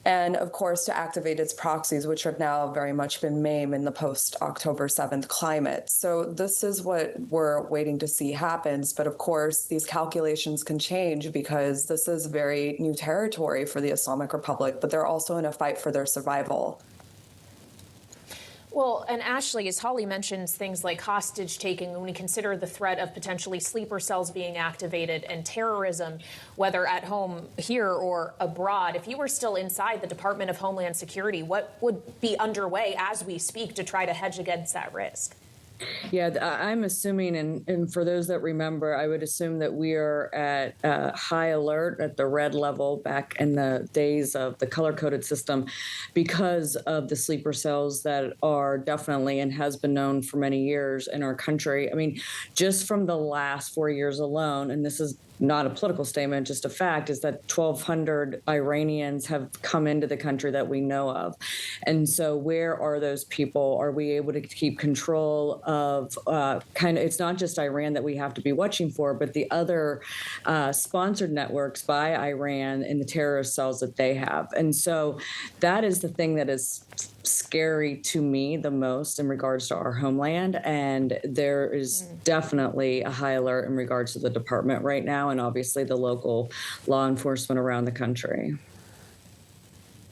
and of course to activate its proxies, which have now very much been maimed in the post-October 7th climate. So this is what we're waiting to see happens. But of course, these calculations can change because this is very new territory for the Islamic Republic, but they're also in a fight for their survival. Well, and Ashley, as Holly mentions things like hostage taking, when we consider the threat of potentially sleeper cells being activated and terrorism, whether at home here or abroad, if you were still inside the Department of Homeland Security, what would be underway as we speak to try to hedge against that risk? Yeah, I'm assuming, and for those that remember, I would assume that we are at high alert at the red level back in the days of the color-coded system because of the sleeper cells that are definitely and has been known for many years in our country. I mean, just from the last 4 years alone, and this is not a political statement, just a fact, is that 1,200 Iranians have come into the country that we know of. And so where are those people? Are we able to keep control of it's not just Iran that we have to be watching for, but the other sponsored networks by Iran and the terrorist cells that they have. And so that is the thing that is scary to me the most in regards to our homeland. And there is definitely a high alert in regards to the department right now, and obviously the local law enforcement around the country.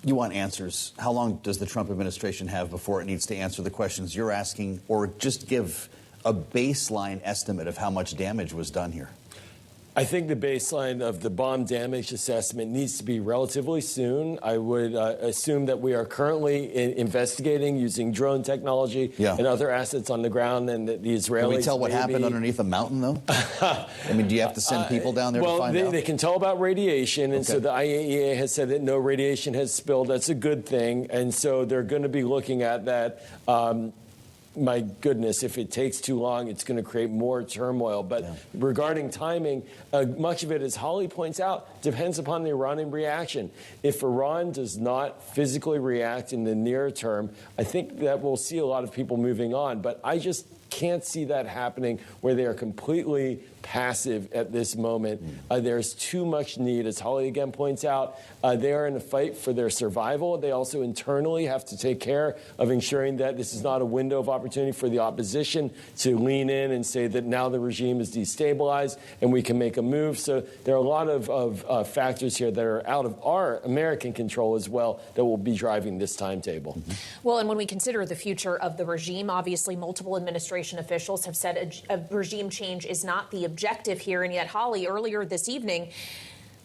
You want answers. How long does the Trump administration have before it needs to answer the questions you're asking, or just give a baseline estimate of how much damage was done here? I think the baseline of the bomb damage assessment needs to be relatively soon. I would assume that we are currently investigating using drone technology and other assets on the ground, and that the Israelis... Can we tell what happened underneath a mountain, though? I mean, do you have to send people down there to find out? Well, they can tell about radiation, and so the IAEA has said that no radiation has spilled. That's a good thing, and so they're going to be looking at that. My goodness, if it takes too long, it's going to create more turmoil. But regarding timing, much of it, as Holly points out, depends upon the Iranian reaction. If Iran does not physically react in the near term, I think that we'll see a lot of people moving on. But I just can't see that happening where they are completely passive at this moment. There's too much need, as Holly again points out. They are in a fight for their survival. They also internally have to take care of ensuring that this is not a window of opportunity for the opposition to lean in and say that now the regime is destabilized and we can make a move. So there are a lot of factors here that are out of our American control as well that will be driving this timetable. Well, and when we consider the future of the regime, obviously multiple administration officials have said a regime change is not the objective here. And yet, Holly, earlier this evening,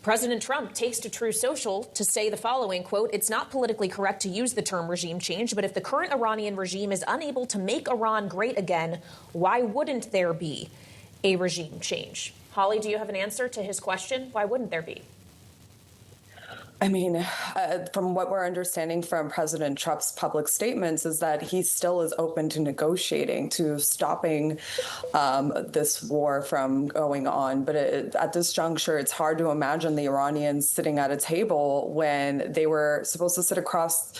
President Trump takes to Truth Social to say the following, quote, "It's not politically correct to use the term regime change, but if the current Iranian regime is unable to make Iran great again, why wouldn't there be a regime change?" Holly, do you have an answer to his question? Why wouldn't there be? I mean, from what we're understanding from President Trump's public statements is that he still is open to negotiating, to stopping this war from going on. But at this juncture, it's hard to imagine the Iranians sitting at a table when they were supposed to sit across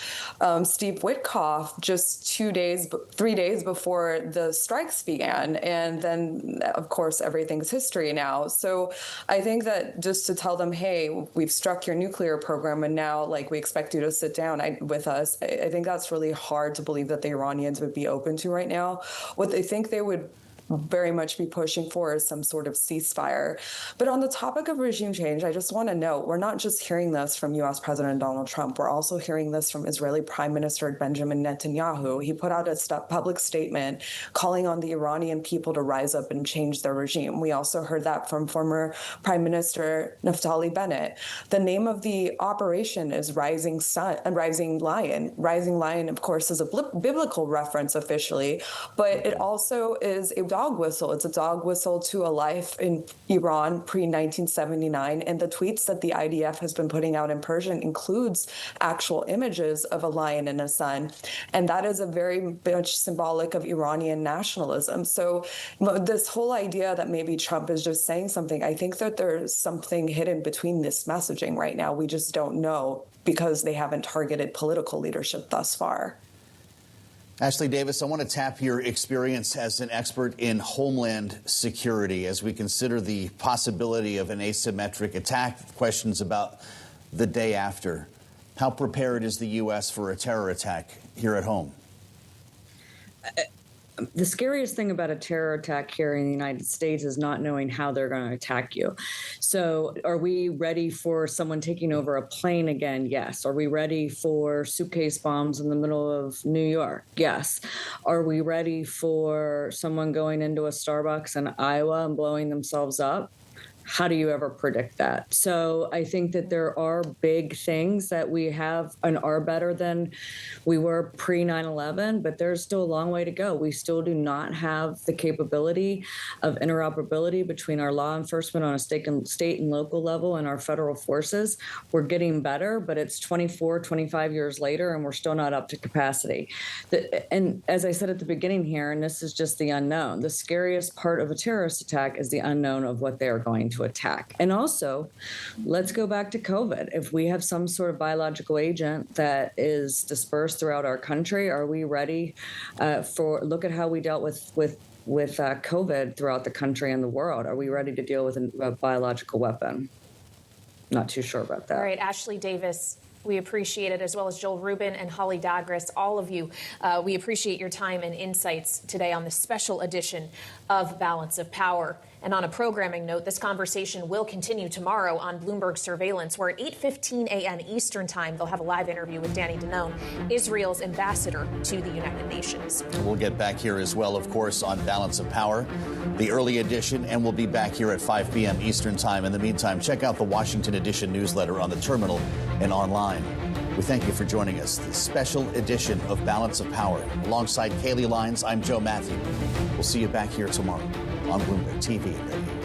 Steve Witkoff just 3 days before the strikes began. And then, of course, everything's history now. So I think that just to tell them, hey, we've struck your nuclear program and now we expect you to sit down with us, I think that's really hard to believe that the Iranians would be open to right now. What they think they would very much be pushing for is some sort of ceasefire. But on the topic of regime change, I just want to note, we're not just hearing this from U.S. President Donald Trump. We're also hearing this from Israeli Prime Minister Benjamin Netanyahu. He put out a public statement calling on the Iranian people to rise up and change their regime. We also heard that from former Prime Minister Naftali Bennett. The name of the operation is Rising Lion. Rising Lion, of course, is a biblical reference officially, but it also is a dog whistle. It's a dog whistle to a life in Iran pre-1979. And the tweets that the IDF has been putting out in Persian includes actual images of a lion and a sun. And that is a very much symbolic of Iranian nationalism. So this whole idea that maybe Trump is just saying something, I think that there's something hidden between this messaging right now. We just don't know. because they haven't targeted political leadership thus far. Ashley Davis, I want to tap your experience as an expert in homeland security as we consider the possibility of an asymmetric attack, questions about the day after. How prepared is the U.S. for a terror attack here at home? The scariest thing about a terror attack here in the United States is not knowing how they're going to attack you. So are we ready for someone taking over a plane again? Yes. Are we ready for suitcase bombs in the middle of New York? Yes. Are we ready for someone going into a Starbucks in Iowa and blowing themselves up? How do you ever predict that? So I think that there are big things that we have and are better than we were pre 9/11, but there's still a long way to go. We still do not have the capability of interoperability between our law enforcement on a state and local level and our federal forces. We're getting better, but it's 24, 25 years later, and we're still not up to capacity. And as I said at the beginning here, and this is just the unknown, the scariest part of a terrorist attack is the unknown of what they are going to attack. And also, let's go back to COVID. If we have some sort of biological agent that is dispersed throughout our country, are we ready look at how we dealt with COVID throughout the country and the world. Are we ready to deal with a biological weapon? Not too sure about that. All right, Ashley Davis, we appreciate it, as well as Joel Rubin and Holly Dagres, all of you. We appreciate your time and insights today on this special edition of Balance of Power. And on a programming note, this conversation will continue tomorrow on Bloomberg Surveillance, where at 8:15 a.m. Eastern Time, they'll have a live interview with Danny Danon, Israel's ambassador to the United Nations. We'll get back here as well, of course, on Balance of Power, the early edition, and we'll be back here at 5 p.m. Eastern Time. In the meantime, check out the Washington Edition newsletter on the terminal and online. We thank you for joining us. This special edition of Balance of Power. Alongside Kaylee Lyons, I'm Joe Matthew. We'll see you back here tomorrow on Bloomberg TV and radio.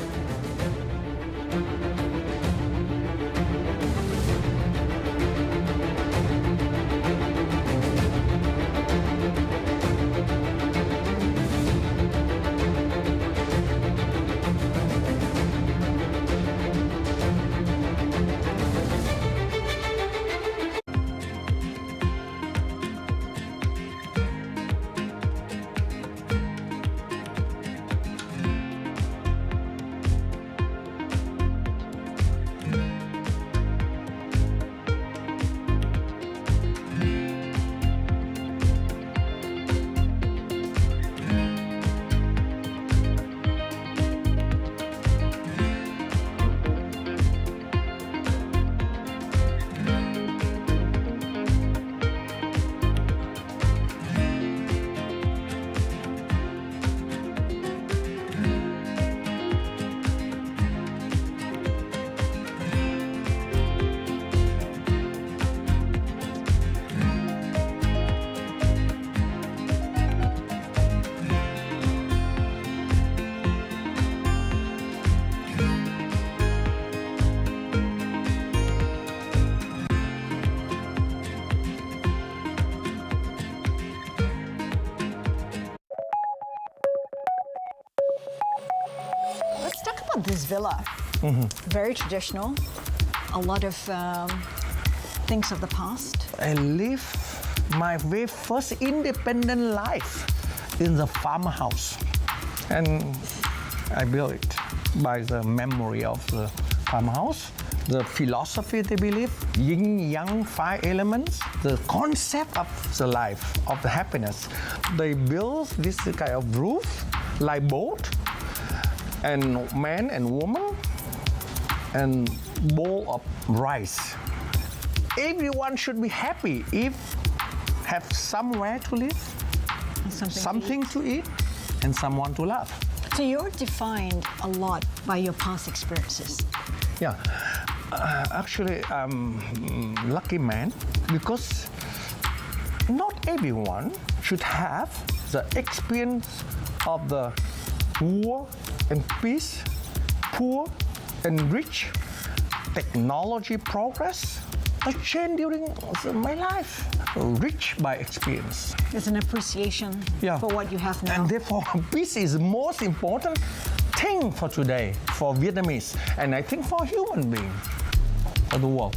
This villa, very traditional, a lot of things of the past. I live my very first independent life in the farmhouse, and I built it by the memory of the farmhouse, the philosophy they believe, yin yang 5 elements, the concept of the life, of the happiness. They build this kind of roof like boat, and man and woman, and bowl of rice. Everyone should be happy if have somewhere to live, something to eat, and someone to love. So you're defined a lot by your past experiences. Yeah, actually, I'm a lucky man because not everyone should have the experience of the war and peace, poor and rich, technology progress. I changed during my life, rich by experience. There's an appreciation for what you have now. And therefore, peace is the most important thing for today, for Vietnamese, and I think for human beings, for the world.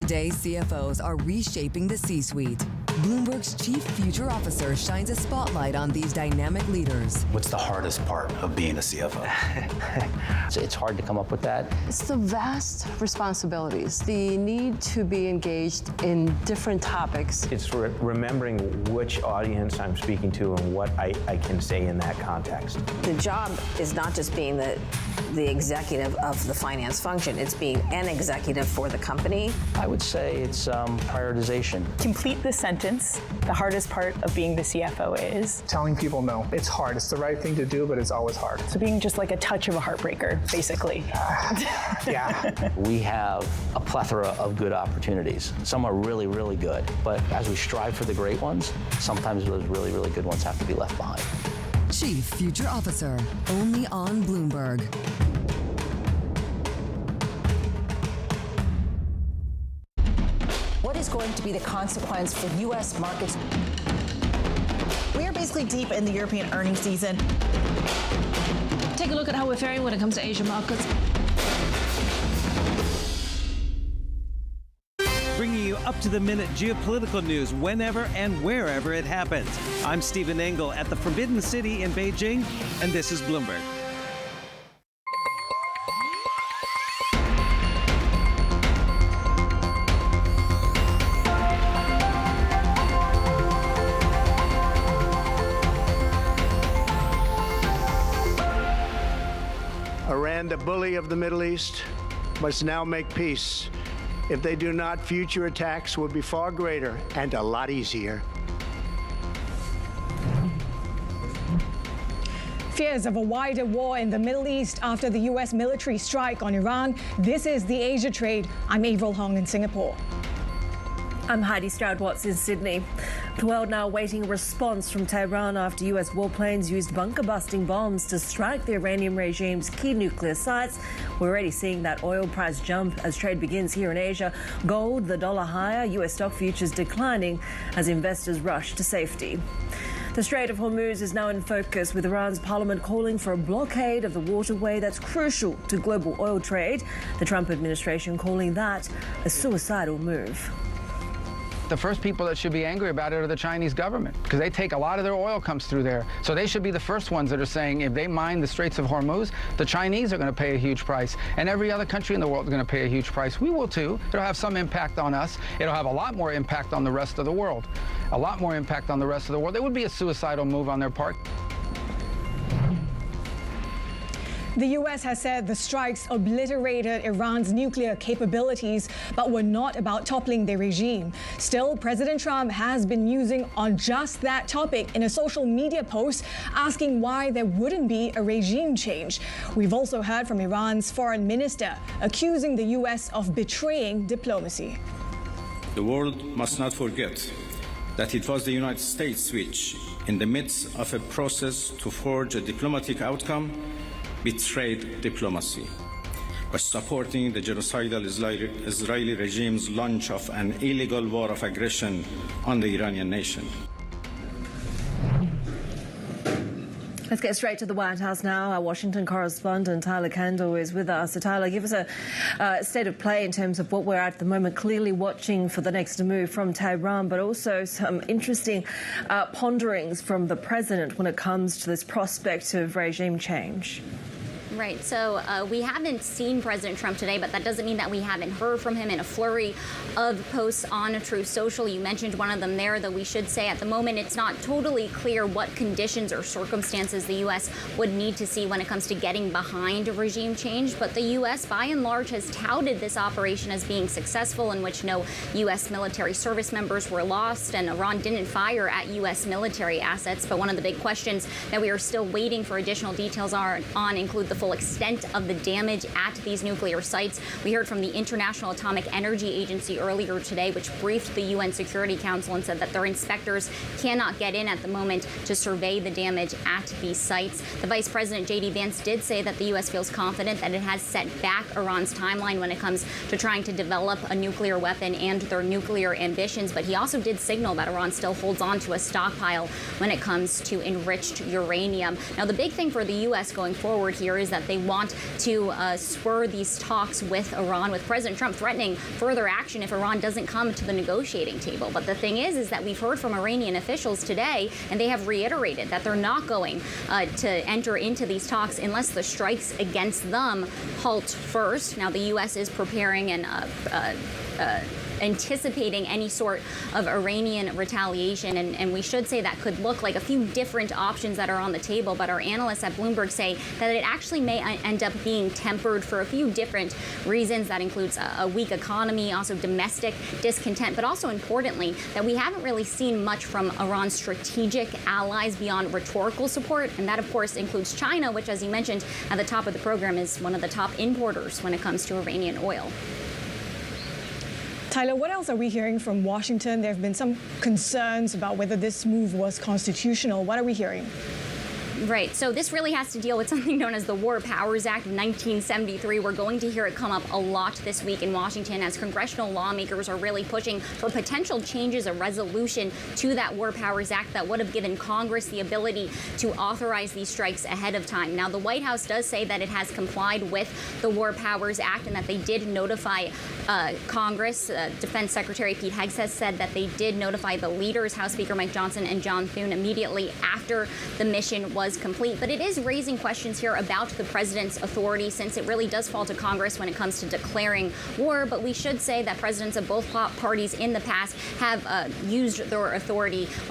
Today, CFOs are reshaping the C-suite. Bloomberg's chief future officer shines a spotlight on these dynamic leaders. What's the hardest part of being a CFO? It's hard to come up with that. It's the vast responsibilities, the need to be engaged in different topics. It's remembering which audience I'm speaking to and what I can say in that context. The job is not just being the executive of the finance function, it's being an executive for the company. I would say it's prioritization. Complete the sentence. The hardest part of being the CFO is telling people no. It's hard. It's the right thing to do, but it's always hard. So being just like a touch of a heartbreaker, basically. Yeah. We have a plethora of good opportunities. Some are really, really good, but as we strive for the great ones, sometimes those really, really good ones have to be left behind. Chief Future Officer, only on Bloomberg. What is going to be the consequence for U.S. markets? We are basically deep in the European earnings season. Take a look at how we're faring when it comes to Asian markets. Bringing you up-to-the-minute geopolitical news whenever and wherever it happens. I'm Stephen Engel at the Forbidden City in Beijing, and this is Bloomberg. Iran, the bully of the Middle East, must now make peace. If they do not, future attacks will be far greater and a lot easier. Fears of a wider war in the Middle East after the U.S. military strike on Iran. This is the Asia Trade. I'm Avril Hong in Singapore. I'm Heidi Stroud-Watts in Sydney. The world now awaiting a response from Tehran after U.S. warplanes used bunker-busting bombs to strike the Iranian regime's key nuclear sites. We're already seeing that oil price jump as trade begins here in Asia. Gold, the dollar higher, U.S. stock futures declining as investors rush to safety. The Strait of Hormuz is now in focus, with Iran's parliament calling for a blockade of the waterway that's crucial to global oil trade. The Trump administration calling that a suicidal move. The first people that should be angry about it are the Chinese government, because they take a lot of their oil comes through there. So they should be the first ones that are saying if they mine the Straits of Hormuz, the Chinese are going to pay a huge price, and every other country in the world is going to pay a huge price. We will too. It'll have some impact on us. It'll have a lot more impact on the rest of the world. A lot more impact on the rest of the world. It would be a suicidal move on their part. The U.S. has said the strikes obliterated Iran's nuclear capabilities, but were not about toppling their regime. Still, President Trump has been musing on just that topic in a social media post, asking why there wouldn't be a regime change. We've also heard from Iran's foreign minister, accusing the U.S. of betraying diplomacy. The world must not forget that it was the United States which, in the midst of a process to forge a diplomatic outcome, betrayed diplomacy by supporting the genocidal Israeli regime's launch of an illegal war of aggression on the Iranian nation. Let's get straight to the White House now. Our Washington correspondent, Tyler Kendall, is with us. So, Tyler, give us a state of play in terms of what we're at the moment, clearly watching for the next move from Tehran, but also some interesting ponderings from the president when it comes to this prospect of regime change. Right. So we haven't seen President Trump today, but that doesn't mean that we haven't heard from him in a flurry of posts on Truth Social. You mentioned one of them there, though we should say at the moment it's not totally clear what conditions or circumstances the U.S. would need to see when it comes to getting behind a regime change. But the U.S. by and large has touted this operation as being successful, in which no U.S. military service members were lost and Iran didn't fire at U.S. military assets. But one of the big questions that we are still waiting for additional details on include the full extent of the damage at these nuclear sites. We heard from the International Atomic Energy Agency earlier today, which briefed the UN Security Council and said that their inspectors cannot get in at the moment to survey the damage at these sites. The Vice President, J.D. Vance, did say that the U.S. feels confident that it has set back Iran's timeline when it comes to trying to develop a nuclear weapon and their nuclear ambitions. But he also did signal that Iran still holds on to a stockpile when it comes to enriched uranium. Now, the big thing for the U.S. going forward here is that they want to spur these talks with Iran, with President Trump threatening further action if Iran doesn't come to the negotiating table. But the thing is that we've heard from Iranian officials today, and they have reiterated that they're not going to enter into these talks unless the strikes against them halt first. Now, the U.S. is preparing and anticipating any sort of Iranian retaliation. And we should say that could look like a few different options that are on the table. But our analysts at Bloomberg say that it actually may end up being tempered for a few different reasons. That includes a weak economy, also domestic discontent, but also importantly, that we haven't really seen much from Iran's strategic allies beyond rhetorical support. And that, of course, includes China, which, as you mentioned at the top of the program, is one of the top importers when it comes to Iranian oil. Tyler, what else are we hearing from Washington? There have been some concerns about whether this move was constitutional. What are we hearing? Right. So this really has to deal with something known as the War Powers Act of 1973. We're going to hear it come up a lot this week in Washington as congressional lawmakers are really pushing for potential changes, a resolution to that War Powers Act that would have given Congress the ability to authorize these strikes ahead of time. Now, the White House does say that it has complied with the War Powers Act and that they did notify Congress. Defense Secretary Pete Hegseth said that they did notify the leaders, House Speaker Mike Johnson and John Thune, immediately after the mission was complete. But it is raising questions here about the president's authority, since it really does fall to Congress when it comes to declaring war. But we should say that presidents of both parties in the past have used their authority when it